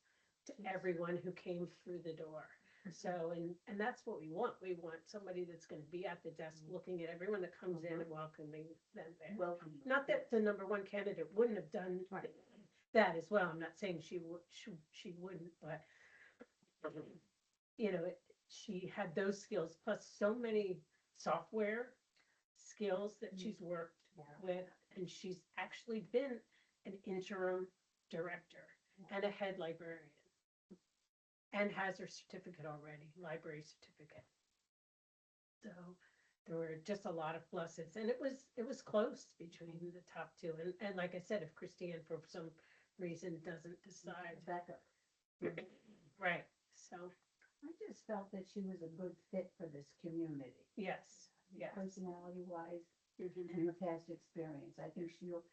to everyone who came through the door. So, and that's what we want. We want somebody that's going to be at the desk looking at everyone that comes in and welcoming them there. Welcome. Not that the number one candidate wouldn't have done that as well. I'm not saying she wouldn't, but she had those skills plus so many software skills that she's worked with, and she's actually been an interim director and a head librarian, and has her certificate already, library certificate. So there were just a lot of pluses, and it was close between the top two. And like I said, if Christiane for some reason doesn't decide, Backup. right? So I just felt that she was a good fit for this community, yes. personality wise Mhm. and her past experience. I think she'll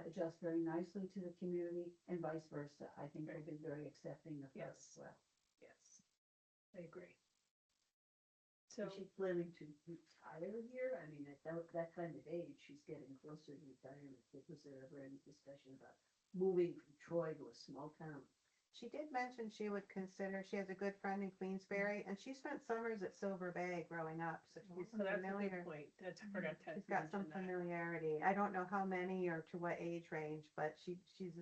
adjust very nicely to the community and vice versa. I think they'll be very accepting of her as Yes. well. Yes, I agree. So Is she planning to retire here? I mean, at that kind of age, she's getting closer to retirement. Was there ever any discussion about moving from Troy to a small town? She did mention she would consider, she has a good friend in Queensbury, and she spent summers at Silver Bay growing up, so she's that's a familiar. good point. I forgot to She's got some mention that. familiarity. I don't know how many or to what age range, but she's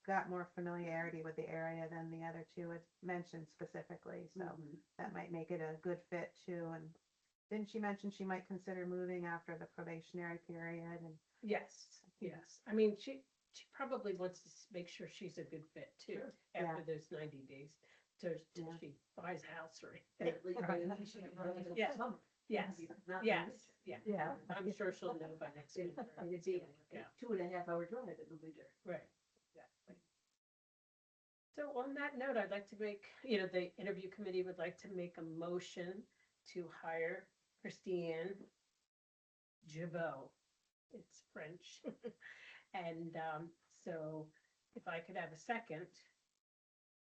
got more familiarity with the area than the other two had mentioned specifically. So Mhm. that might make it a good fit too. And didn't she mention she might consider moving after the probationary period? And Yes, yes. I mean, she probably wants to make sure she's a good fit too, after those 90 days, till Yeah. she buys a house or At anything. least- Right. maybe she can run it in the Yes. summer. Yes, Not yes, winter. yeah. I'm sure she'll know by next week. And it'd be a 2.5 hour drive in the winter. Right, exactly. So on that note, I'd like to make, the interview committee would like to make a motion to hire Christiane Jabot. It's French. And so if I could have a second,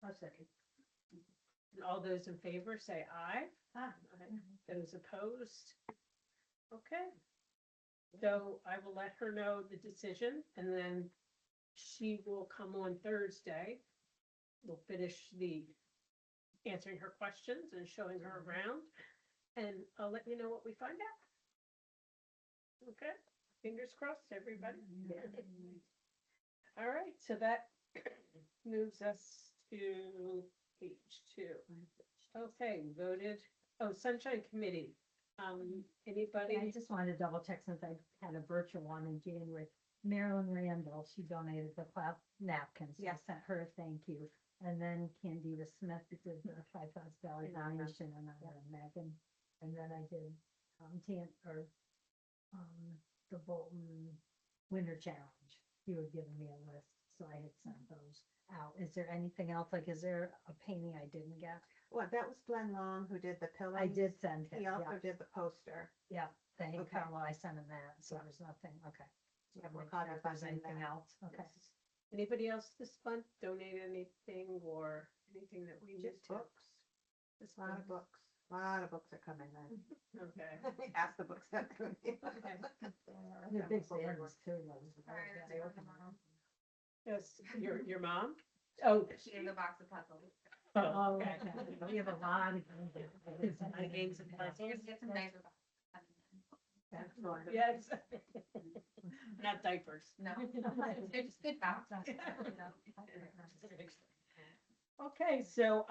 I'll second. All those in favor say aye. Ah. Those opposed? Okay. So I will let her know the decision and then she will come on Thursday. We'll finish the answering her questions and showing her around. And I'll let you know what we find out. Okay, fingers crossed, everybody. All right, so that moves us to page 2. Okay, voted, Sunshine Committee. Anybody? I just wanted to double check since I had a virtual one in January. Marilyn Randall, she donated the cloth napkins. So I Yes. sent her a thank you. And then Candida Smith did the $5,000 donation and I had Megan. And then I did, the Bolton Winter Challenge. You had given me a list, so I had sent those out. Is there anything else? Like, is there a painting I didn't get? Well, that was Glenn Long who did the pillows. I did send him, He also yeah, did the poster. yeah, the Hank Okay. Carlo, I sent him that, so there's nothing, okay. Yeah, Just we're make caught sure up if there's on anything that. else, okay. Anybody else this month donate anything or anything that we need Just to? books. Just a lot of books. A lot of books that come in then. Okay. Ask the books that come in. The big bins too, those. Sorry, that's for my mom. Yes, your mom? Oh, She gave a box of puzzles. oh, okay. We have a lot of. The games and So we're gonna get some diaper boxes. Yes. Not diapers. No, they're just good boxes. Okay, so,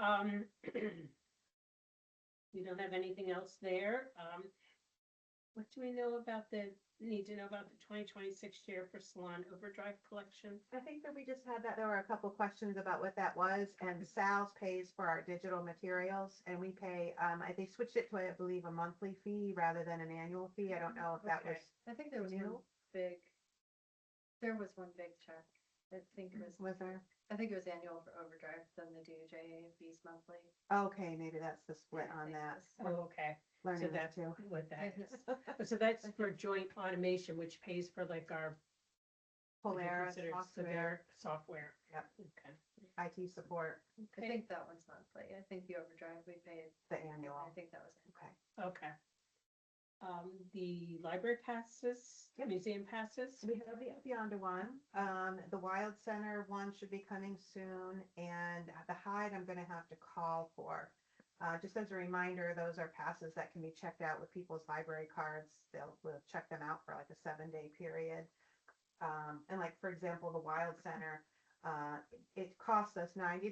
we don't have anything else there. What do we know about need to know about the 2026 share for Salon Overdrive collection? I think that we just had that, there were a couple questions about what that was, and Sal's pays for our digital materials, and we pay, they switched it to, I believe, a monthly fee rather than an annual fee. I don't know if that was, Okay. I think there was one big, there was one big check. I think it was there? I think it was annual for Overdrive, then the DOJ fees monthly. Okay, maybe that's the split Yeah, I on think that. so. Oh, okay. So Learning that that's too. what that is. So that's for joint automation, which pays for like our what do you Polaris consider software, software. Yep. Okay. IT support, I think that one's monthly. I think the Overdrive we paid, the annual. I think that was it. Okay. Okay. The library passes, Yep. museum passes. We have the Yonder one. The Wild Center one should be coming soon, and the Hyde I'm gonna have to call for. Just as a reminder, those are passes that can be checked out with people's library cards. We'll check them out for like a 7-day period. And like, for example, the Wild Center, it costs us $90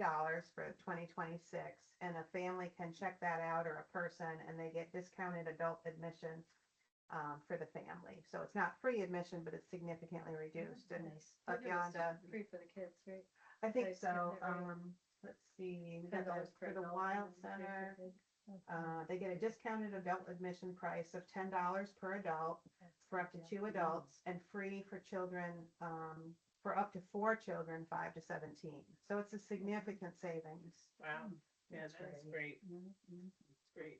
for 2026, and a family can check that out, or a person, and they get discounted adult admission for the family. So it's not free admission, but it's significantly reduced. And Nice. up I think it was yonder, free for the kids, right? I think Nice, yeah, so. right. Let's see, we got $10 for the adult Wild and then free Center. for kids. They get a discounted adult admission price of $10 per adult for up to 2 adults, and free for children, for up to 4 children, 5 to 17. So it's a significant savings. Wow. Yeah, That's that's great. great. It's great.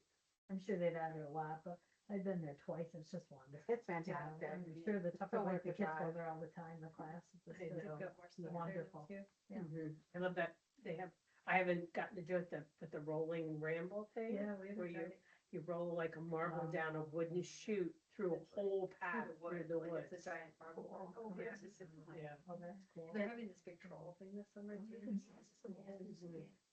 I'm sure they've added a lot, but I've been there twice. It's just wonderful. It's Yeah, fantastic. I'm sure the So worth the the kids go drive. there all the time, the class. It's I just know. Got more stuff there wonderful. too. Yeah. Mhm. I love that they have, I haven't gotten to do it with the rolling ramble thing. Yeah, we Where haven't tried it. you roll like a marble Wow. down a wooden chute through a whole path through the Like woods. it's a giant marble. Oh, Yeah. Yeah. Oh, that's cool. They're having this big troll thing this summer too.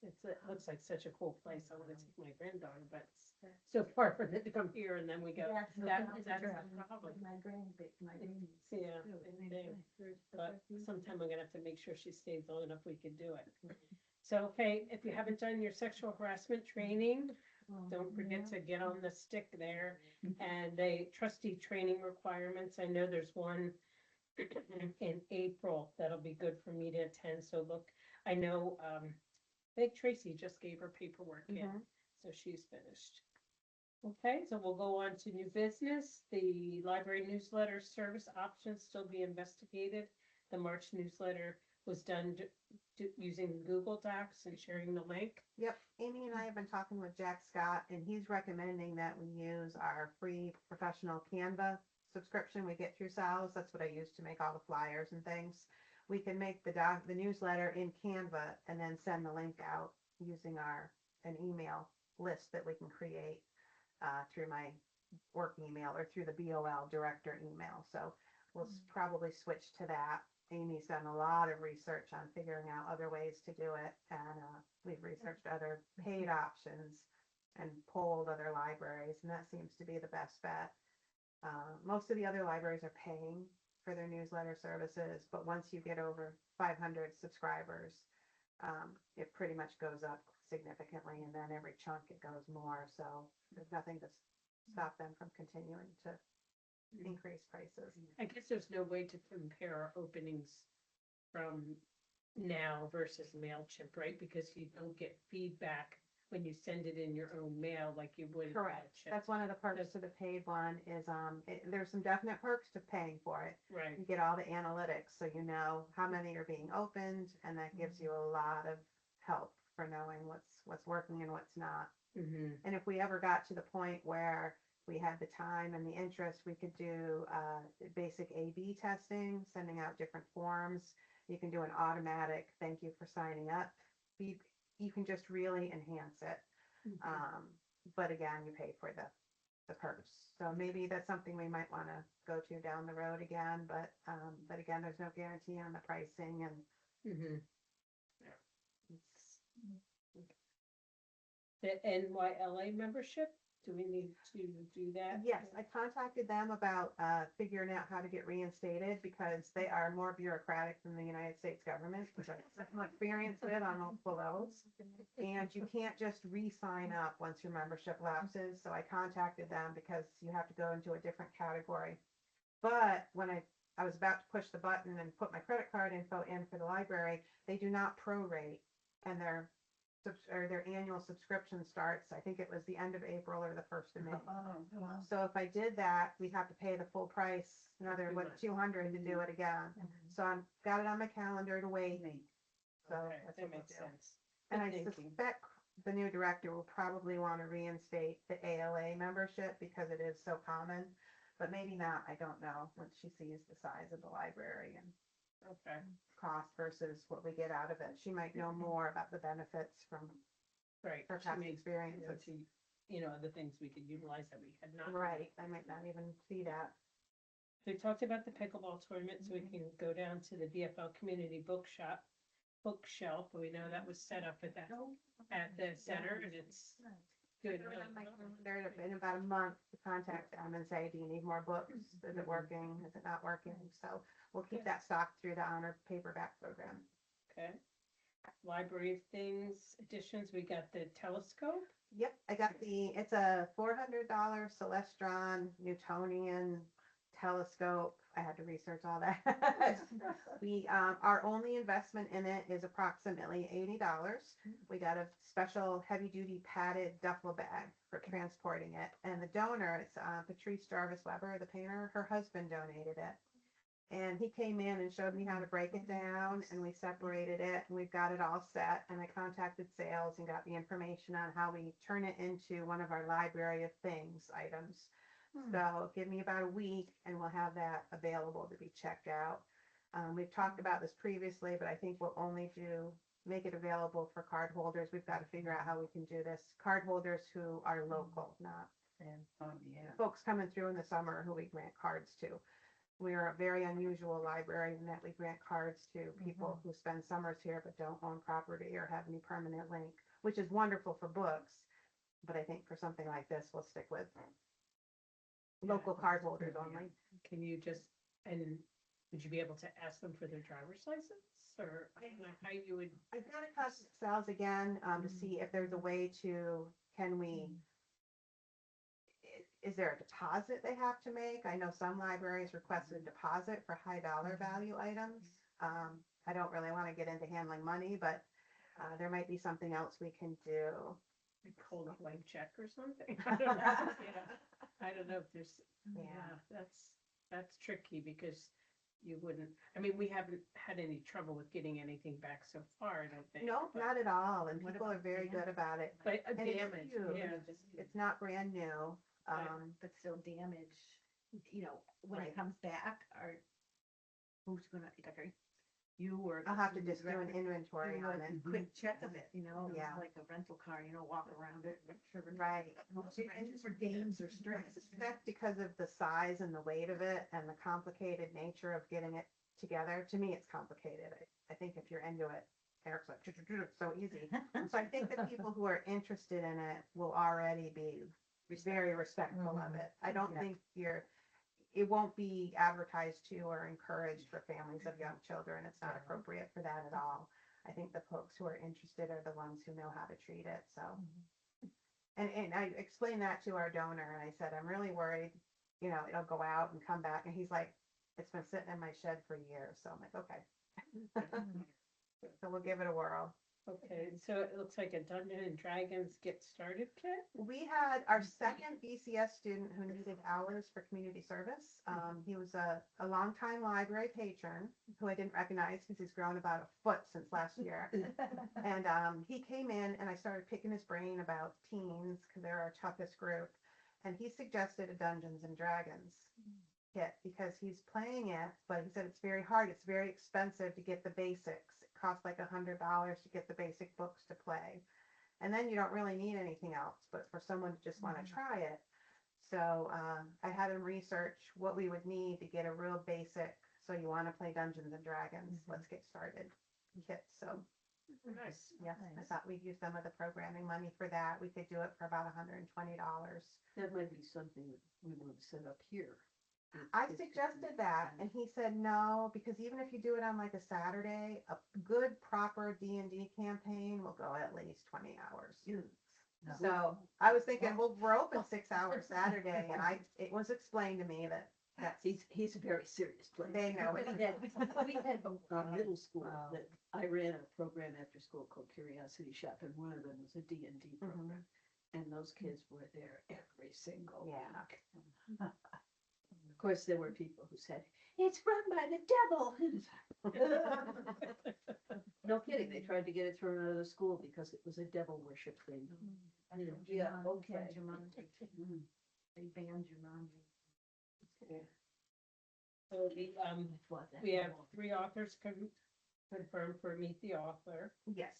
It looks like such a cool place. I want to take my granddaughter, but it's so far for them to come here and then we go. That's That's the the problem. My my grandbaby. Yeah, same thing. But sometime I'm gonna have to make sure she stays long enough we can do it. So, okay, if you haven't done your sexual harassment training, don't forget to get on the stick there. And the trustee training requirements, I know there's one in April that'll be good for me to attend. So look, I know, I think Tracy just gave her paperwork in, Mhm. so she's finished. Okay, so we'll go on to new business. The library newsletter service options still be investigated. The March newsletter was done using Google Docs and sharing the link. Yep, Amy and I have been talking with Jack Scott, and he's recommending that we use our free professional Canva subscription we get through Sal's. That's what I use to make all the flyers and things. we can make the newsletter in Canva and then send the link out using an email list that we can create through my work email or through the BOL director email. So we'll probably switch to that. Amy's done a lot of research on figuring out other ways to do it, and we've researched other paid options and polled other libraries, and that seems to be the best bet. Most of the other libraries are paying for their newsletter services, but once you get over 500 subscribers, it pretty much goes up significantly, and then every chunk it goes more. So there's nothing to stop them from continuing to increase prices. I guess there's no way to compare openings from now versus MailChimp, right? Because you don't get feedback when you send it in your own mail like you would. Correct. MailChimp. That's one of the perks of the paid one is there's some definite perks to paying for it. Right. You get all the analytics, so you know how many are being opened, and that gives you a lot of help for knowing what's working and what's not. Mm-hmm. And if we ever got to the point where we had the time and the interest, we could do basic A/B testing, sending out different forms. You can do an automatic thank you for signing up. You can just really enhance it. But again, you pay for the perks. So maybe that's something we might want to go to down the road again. But again, there's no guarantee on the pricing, and Mm-hmm. it's, The NYLA membership, do we need to do that? yes, I contacted them about figuring out how to get reinstated because they are more bureaucratic than the United States government, which I have some experience with on multiple levels. And you can't just re-sign up once your membership lapses. So I contacted them because you have to go into a different category. But when I was about to push the button and put my credit card info in for the library, they do not prorate, and their annual subscription starts, I think it was the end of April or the 1st of May. So if I did that, we'd have to pay the full price, another, what, 200 to do it again. So I've got it on my calendar to wait. So Okay, that's that what we'll makes do. sense. And I Good thinking. suspect the new director will probably want to reinstate the ALA membership because it is so common, but maybe not, I don't know, once she sees the size of the library and Okay, cost versus what we get out of it. She might know more about the benefits from right. her She past may, experiences. the things we could utilize that we had not. Right, I might not even see that. We talked about the pickleball tournament, so we can go down to the BFL Community Bookshelf. We know that was set up at the center, and it's good. Put it on my calendar in about a month to contact them and say, do you need more books? Is it working? Is it not working? So we'll keep that stocked through the honor paperback program. Okay. Library of Things editions, we got the telescope. Yep, I got it's a $400 Celestron Newtonian telescope. I had to research all that. Our only investment in it is approximately $80. We got a special heavy duty padded duffel bag for transporting it. And the donor, it's Patrice Jarvis Weber, the painter, her husband donated it. And he came in and showed me how to break it down, and we separated it, and we've got it all set. And I contacted sales and got the information on how we turn it into one of our library of things items. So give me about a week and we'll have that available to be checked out. We've talked about this previously, but I think we'll only make it available for card holders. We've got to figure out how we can do this. Card holders who are local, not folks coming through in the summer who we grant cards to. We are a very unusual library in that we grant cards to people who spend summers here but don't own property or have any permanent link, which is wonderful for books. But I think for something like this, we'll stick with local card holders only. Can you and would you be able to ask them for their driver's license, or I don't know how you would? I've got to contact sales again to see if there's a way is there a deposit they have to make? I know some libraries request a deposit for high dollar value items. I don't really want to get into handling money, but there might be something else we can do. Like hold a blank check or something? I don't know. I don't know if there's, that's tricky because you wouldn't, we haven't had any trouble with getting anything back so far, I don't think. No, not at all, and people are very good about it. But a And it's damage, huge. yeah. It's not brand new. But still damage, when Right. it comes back, or who's gonna, like, you or. I'll have to the just do an director inventory do on a it. quick check of it, you know, Yeah. like a rental car, walk around it, make sure. Right. And for games or stress. That's because of the size and the weight of it and the complicated nature of getting it together. To me, it's complicated. I think if you're into it, Eric's like, it's so easy. So I think the people who are interested in it will already be very respectful of it. I don't think it won't be advertised to or encouraged for families of young children. It's not appropriate for that at all. I think the folks who are interested are the ones who know how to treat it, so. And I explained that to our donor, and I said, I'm really worried, it'll go out and come back, and he's like, it's been sitting in my shed for years, so I'm like, okay. So we'll give it a whirl. Okay, so it looks like a Dungeons and Dragons Get Started kit? We had our second BCS student who needed hours for community service. He was a longtime library patron who I didn't recognize because he's grown about a foot since last year. And he came in and I started picking his brain about teens because they're our toughest group. And he suggested a Dungeons and Dragons kit because he's playing it, but he said it's very hard. It's very expensive to get the basics. It costs like $100 to get the basic books to play. And then you don't really need anything else, but for someone to just want to try it. So I had him research what we would need to get a real basic, so you want to play Dungeons and Dragons, let's get started kit. So Nice. yes, I thought we'd use some of the programming money for that. We could do it for about $120. That might be something that we want to set up here. I suggested that, and he said no, because even if you do it on like a Saturday, a good proper D&D campaign will go at least 20 hours. So I was thinking, well, we're open 6 hours Saturday, and it was explained to me that He's a very serious player. they know it. We had a middle school that I ran a program after school called Curiosity Shop, and one of them was a D&D program. And those kids were there every single week. Of course, there were people who said, it's run by the devil. No kidding, they tried to get it thrown out of the school because it was a devil worship thing. Yeah, okay. They banned Jumanji. So we have 3 authors confirmed for Meet the Author. Yes.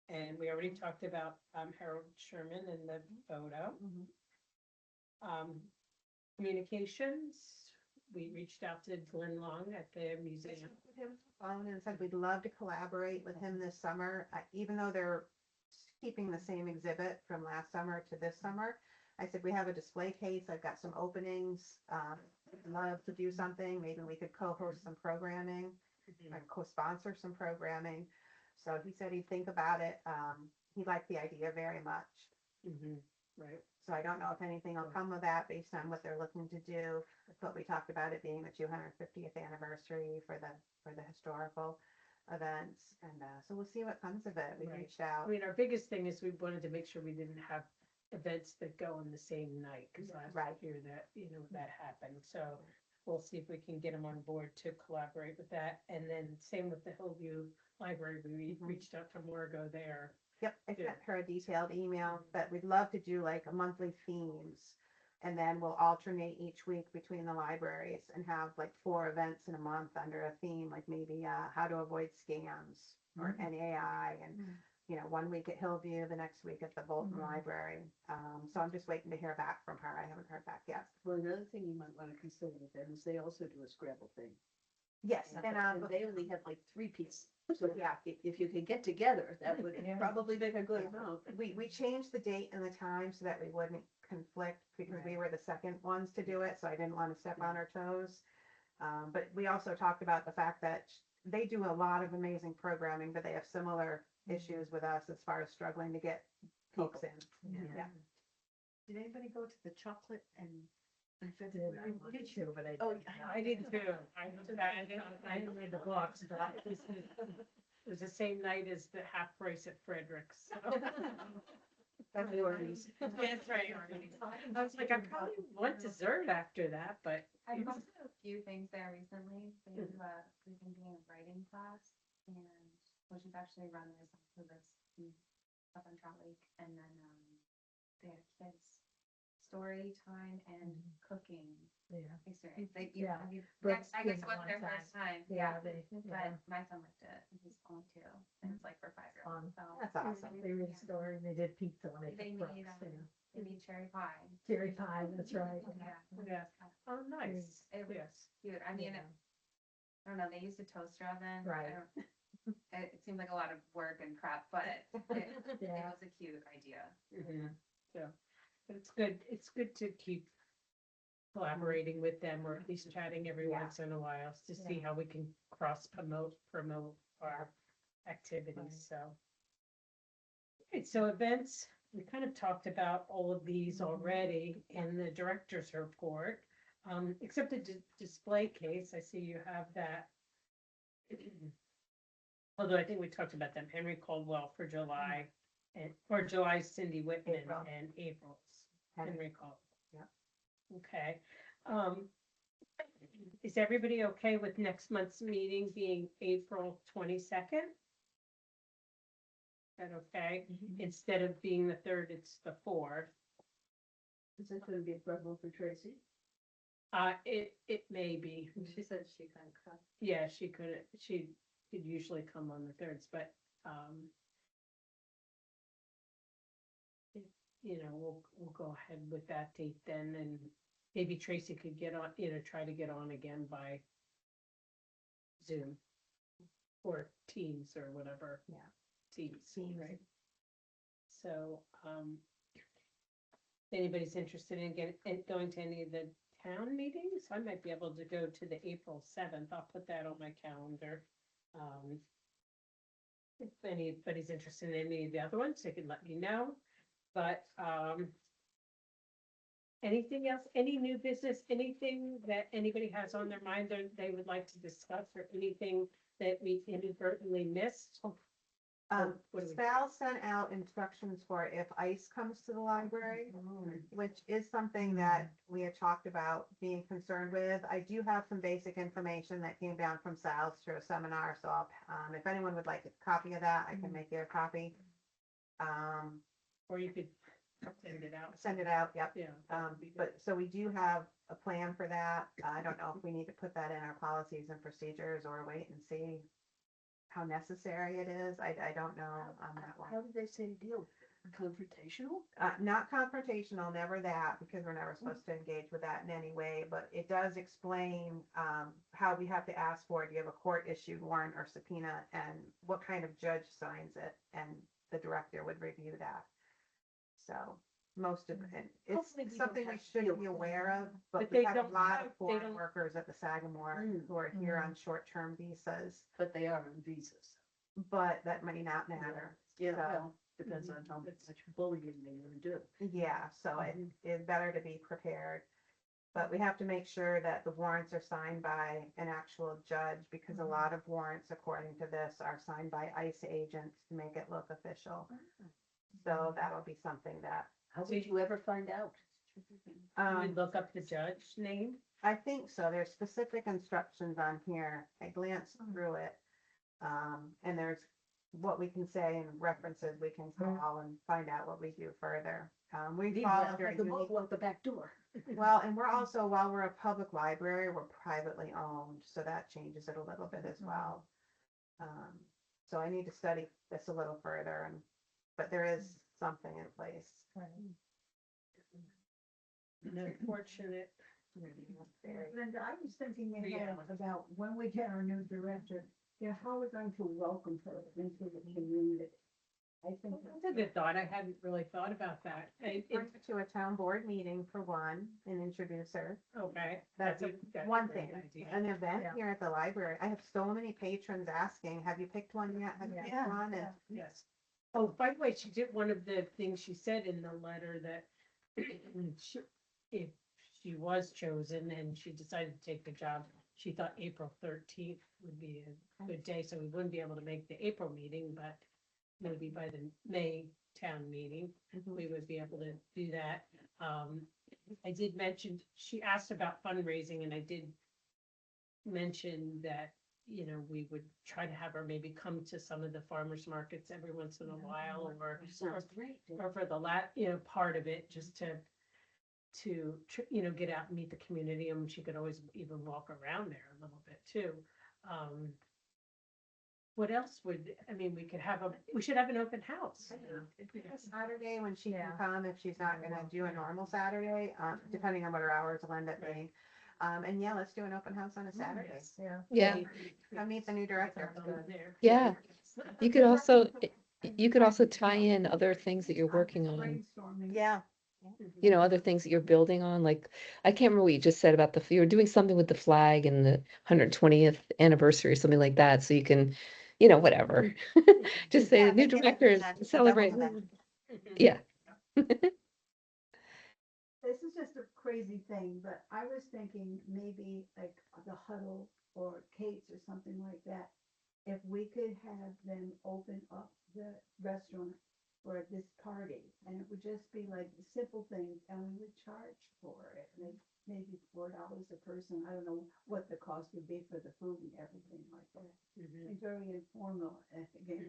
And we already talked about Harold Sherman and the photo. Communications, we reached out to Glenn Long at the museum. With him on the phone and said we'd love to collaborate with him this summer, even though they're keeping the same exhibit from last summer to this summer. I said, we have a display case. I've got some openings. Love to do something. Maybe we could co-host some programming and co-sponsor some programming. So he said he'd think about it. He liked the idea very much. Right. So I don't know if anything will come of that based on what they're looking to do. But we talked about it being the 250th anniversary for the historical events. And so we'll see what comes of it. We Right. reached out. I mean, our biggest thing is we wanted to make sure we didn't have events that go on the same night, because last year that happened. So we'll see if we can get them on board to collaborate with that. And then same with the Hillview Library, we reached out to Margot there. Yep, I sent her a detailed email, but we'd love to do like a monthly themes. And then we'll alternate each week between the libraries and have like 4 events in a month under a theme, like maybe how to avoid scams or NAI. And, 1 week at Hillview, the next week at the Bolton Library. So I'm just waiting to hear back from her. I haven't heard back yet. Well, another thing you might want to consider with them is they also do a Scrabble thing. Yes, And they only have like 3 pieces. So yeah, if you could get together, that would probably make a good amount. we changed the date and the time so that we wouldn't conflict because we were the second ones to do it. So I didn't want to step on her toes. But we also talked about the fact that they do a lot of amazing programming, but they have similar issues with us as far as struggling to get folks in. Yeah. Did anybody go to the chocolate and? I did too, but I. Oh, I did too. I didn't read the books, but it was the same night as the half price at Frederick's. So. That's yours. That's right. I was like, I probably want dessert after that, but I've gone to a few things there recently. We've been doing a writing class, and which is actually run by some of this up on Trout Lake, and then they have kids story time and cooking Yeah. experience. Like, Yeah. that's, I guess Brooks what's their did one first time. Yeah, they, But my son liked it, and he's only 2, and it's like for 5-year-olds, so. That's awesome. They read a story, and they did pizza when They they made, Brooks, yeah. they made cherry pie. Cherry pie, that's right. Yeah. Oh, nice. It was Yes. cute. I mean, Yeah. I don't know, they used a toaster oven. Right. It seemed like a lot of work and prep, but it Yeah. was a cute idea. So, but it's good to keep collaborating with them, or at least chatting every Yeah. once in a while to see Yeah. how we can promote our activities, so. Okay, so events, we kind of talked about all of these already in the director's report. Except the display case, I see you have that. Although I think we talked about them, Henry Caldwell for July, and, for July Cindy Whitman, April. and April's Henry. Henry Caldwell. Yeah. Okay, is everybody okay with next month's meeting being April 22nd? Is that okay? Instead of being the 3rd, it's the 4th. Is that gonna be a problem for Tracy? It may be. She said she can come. Yeah, she could usually come on the 3rds, but, you know, we'll go ahead with that date then, and maybe Tracy could get on, try to get on again by Zoom or Teams or whatever. Yeah. Teams, Teams. right? So, if anybody's interested in going to any of the town meetings, I might be able to go to the April 7th. I'll put that on my calendar. If anybody's interested in any of the other ones, they can let me know. But, anything else, any new business, anything that anybody has on their mind that they would like to discuss, or anything that we inadvertently missed? What do we- Sal sent out instructions for if ice comes to the library, which is something that we had talked about being concerned with. I do have some basic information that came down from Sal's through a seminar, so I'll, if anyone would like a copy of that, I can make you a copy. Or you could send it out. Send it out, yep. Yeah. that would be good. But, so we do have a plan for that. I don't know if we need to put that in our policies and procedures or wait and see how necessary it is. I don't know on that one. How did they say deal? Confrontational? Not confrontational, never that, because we're never supposed to engage with that in any way, but it does explain, how we have to ask for it. You have a court issued warrant or subpoena, and what kind of judge signs it, and the director would review that. So, most of it, it's Hopefully we something don't we have to should deal be with aware of, But but they we have a don't lot have- of they foreign don't- workers at the Sagamore who are here on short-term visas, But they are on visas. but that may not matter. Yeah, So- well, depends on how much bullying they wanna do. Yeah, so it is better to be prepared. But we have to make sure that the warrants are signed by an actual judge, because a lot of warrants, according to this, are signed by ICE agents to make it look official. So that'll be something that, How did you ever find out? You would look up the judge name. I think so. There's specific instructions on here. I glanced through it. And there's what we can say and references we can call and find out what we do further. We Meanwhile, follow have the boat out the back door. well, and we're also, while we're a public library, we're privately owned, so that changes it a little bit as well. So I need to study this a little further, but there is something in place. An unfortunate. Linda, I was thinking ahead about when we get our new director, how we're going to welcome her into the community. I think That's a good thought. I hadn't really thought about that. Bring her to a town board meeting for one and introduce her. Okay. That's that's one a great thing. idea. An event Yeah. here at the library. I have so many patrons asking, have you picked one yet? Have you picked Yeah. one? And Yes. Oh, by the way, she did, one of the things she said in the letter that if she was chosen and she decided to take the job, she thought April 13th would be a good day, so we wouldn't be able to make the April meeting, but maybe by the May town meeting, we would be able to do that. I did mention, she asked about fundraising, and I did mention that, we would try to have her maybe come to some of the farmers markets every once in a while, or Sounds great. or for the part of it, just to to, you know, get out and meet the community, and she could always even walk around there a little bit too. What else I mean, we should have an open house. Saturday when she can Yeah. come, if she's not gonna do a normal Saturday, depending on what her hours will end up being. And yeah, let's do an open house on a Saturday. Yeah. Yeah, Come meet the new director. There. yeah. You could also, you could also tie in other things that you're working on. Brainstorming. Yeah. You know, other things that you're building on, like, I can't remember what you just said about you were doing something with the flag and the 120th anniversary or something like that, so you can, you know, whatever. Just say Yeah, the new make it like directors a double celebrate. event. Yeah, This is just a crazy thing, but I was thinking maybe like the Huddle or Kate's or something like that. If we could have them open up the restaurant for this party, and it would just be like simple things, and we would charge for it, like maybe $4 a person. I don't know what the cost would be for the food and everything like that. It's very informal, and again,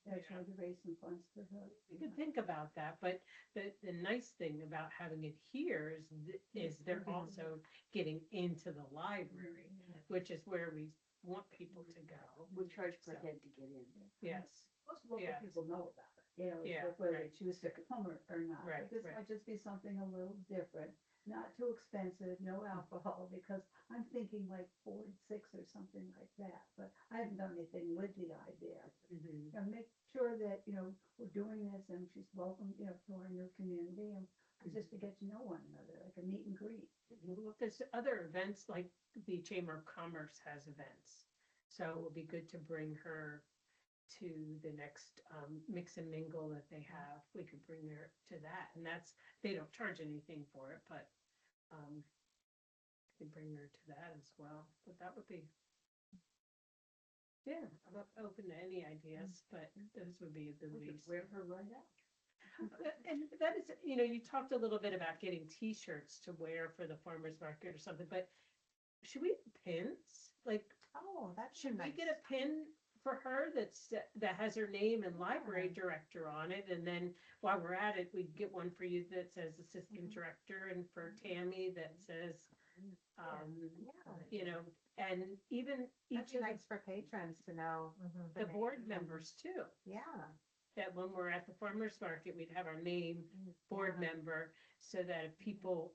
they're trying to raise some funds for the. You could think about that, but the nice thing about having it here is they're also getting into the library, which is where we want people to go. We charge per So- head to get in. Yes, Most local Yes. people know about it, you know, Yeah, it's whether right. they choose to come or not. Right, But this right. might just be something a little different, not too expensive, no alcohol, because I'm thinking like 4 and 6 or something like that, but I haven't done anything with the idea. Mhm. And make sure that, you know, we're doing this and she's welcome, you know, to our new community and just to get to know one another, like a meet and greet. Well, there's other events, like the Chamber of Commerce has events. So it would be good to bring her to the next mix and mingle that they have. We could bring her to that, and they don't charge anything for it, but we could bring her to that as well. But that would be, yeah, I'm open to any ideas, but those would be the least. Wear her right out. And that is, you know, you talked a little bit about getting T-shirts to wear for the farmer's market or something, but should we have pins? Like, Oh, that should we get a pin for her that has her name and library director on it? And then while we're at it, we'd get one for you that says assistant director, and for Tammy that says, you know, and even That'd each be of nice for patrons to know. the board members too. Yeah. That when we're at the farmer's market, we'd have our name board Yeah. member, so that if people,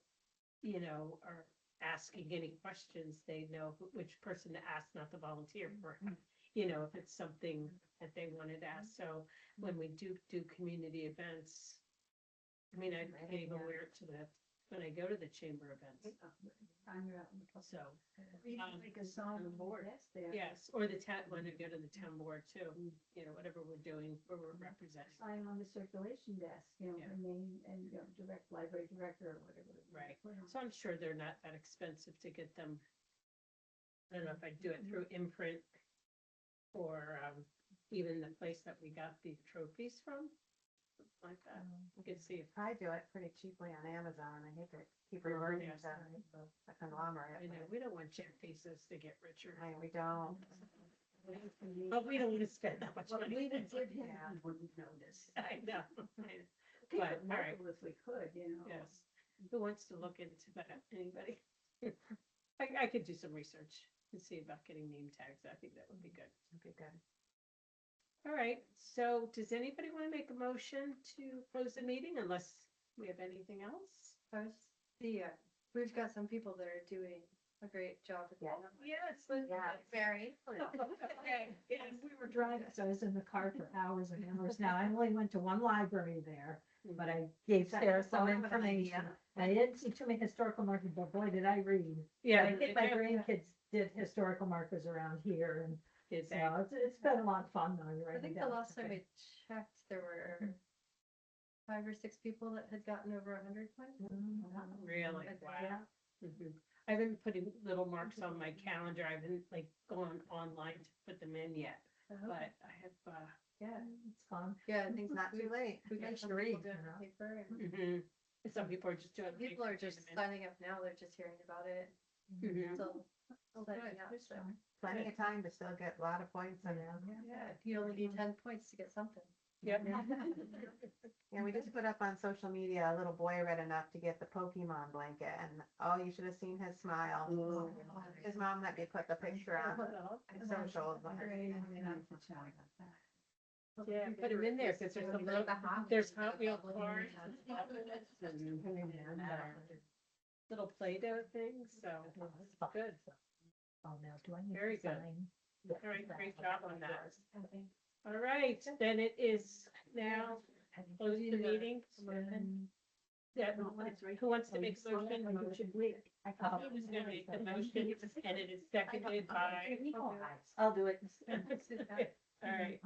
you know, are asking any questions, they know which person to ask, not to volunteer for, you know, if it's something that they wanted to ask. So when we do community events, I mean, I can even wear it when I go to the chamber events, I'm out in the public. so. Even like a song on the board. There. Yes, or the town, when I go to the town board too, you know, whatever we're doing, where we're representing. Sign on the circulation desk, you know, Yeah. her name and, you know, library director or whatever. Right. So I'm sure they're not that expensive to get them. I don't know if I'd do it through Imprint or even the place that we got the trophies from, something like that. We could see if, I do it pretty cheaply on Amazon. I hate to keep reverting Yes. to the conglomerate. I know, we don't want Jeff Bezos to get richer. We don't. But we don't want to spend that much Well, money. we even did Yeah, have, you wouldn't notice. I know. keep But, it all right. local if we could, you know. Yes. Who wants to look into that? Anybody? I could do some research and see about getting name tags. I think that would be good. It'd be good. All right, so does anybody want to make a motion to close the meeting unless we have anything else? We've got some people that are doing a great job with Yeah. that. Yes. Yeah. Mary. Okay, yes. We were driving, so I was in the car for hours and hours. Now, I only went to one library there, but I gave Sarah some information. I didn't see too many historical markers, but boy, did I read. Yeah. I think my grandkids did historical markers around here, and It's so it's been a lot of fun though. You're I writing think the down last time everything. we checked, there were 5 or 6 people that had gotten over 100 points. really, Okay, wow. Yeah. Mhm. I've been putting little marks on my calendar. I haven't like gone online to put them in yet, but I have, Yeah, It's fun. yeah, I think It's not too late. we got Nice some to people read, doing you know. paper, and some people are just doing. people are paper just in a minute. signing up now, they're just hearing about it, Mhm. so. signing up, It's so. fun. Plenty of time to still get a lot of points and Yeah. You only need 10 points to get something. Yep. Yeah, we just put up on social media, a little boy read enough to get the Pokemon blanket, and oh, you should have seen his smile. His mom let me put the picture on socials. Yeah, put them in there, because there's some little, there's Hot Wheel cars. and, little Play-Doh things, so, good. Oh, now, do I need Very to good. sign? All right, great job on that. All right, then it is now close the meeting. Yeah, who wants to make a motion? Who's gonna make the motion, and it is seconded by. I'll do it. All right.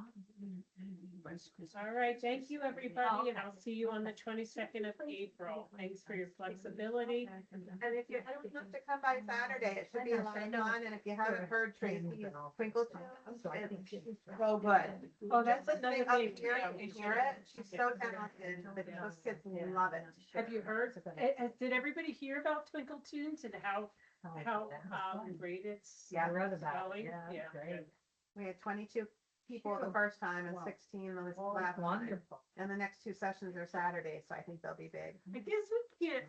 All right, thank you, everybody, and I'll see you on the 22nd of April. Thanks for your flexibility. And if you don't have to come by Saturday, it should be a lot of fun, and if you haven't heard Tracy's Twinkle Tunes, it's so good. Oh, that's Just another sing up thing. here and hear it, she's so talented, but those kids love it. Have you heard, did everybody hear about Twinkle Tunes and how great it's Yeah, I wrote about going? it, yeah, great. We had 22 people the first time and 16 the last time. Wonderful. And the next two sessions are Saturdays, so I think they'll be big. I guess we can't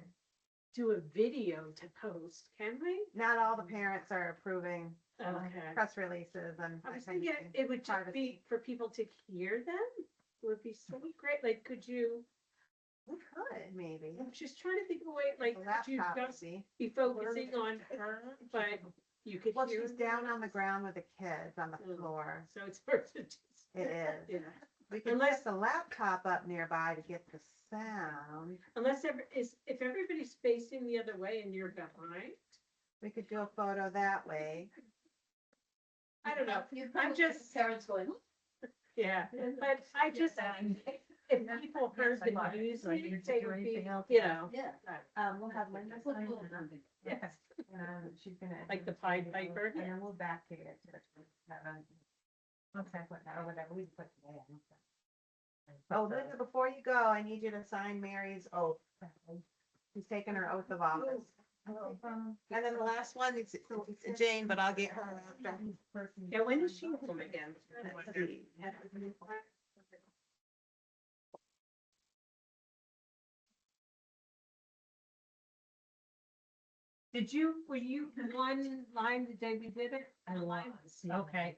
do a video to post, can we? Not all the parents are approving Okay. press releases and I that was kind of thinking thing. it would just Privacy. be for people to hear them. It would be so great. Like, could you, We could, maybe. I'm just trying to think of a way, like, The could you laptop, just maybe. be focusing on her, but you could Well, hear she's them? down on the ground with the kids on the Mm. floor. So it's hard to just. It is. Yeah. We could Unless- set the laptop up nearby to get the sound. Unless if everybody's facing the other way and you're behind, We could do a photo that way. I don't know. I'm just, Parents going. yeah, but I just, if people heard the news, they would be, you know, Yeah. We'll have Linda sign it. yes, She's gonna. like the Pied Piper. And then we'll back to it. Okay, or whatever, we can put it in. Oh, Linda, before you go, I need you to sign Mary's oath. She's taking her oath of office. And then the last one is Jane, but I'll get her after. Yeah, when is she home again? Were you one line the day we did it? I love to see Okay,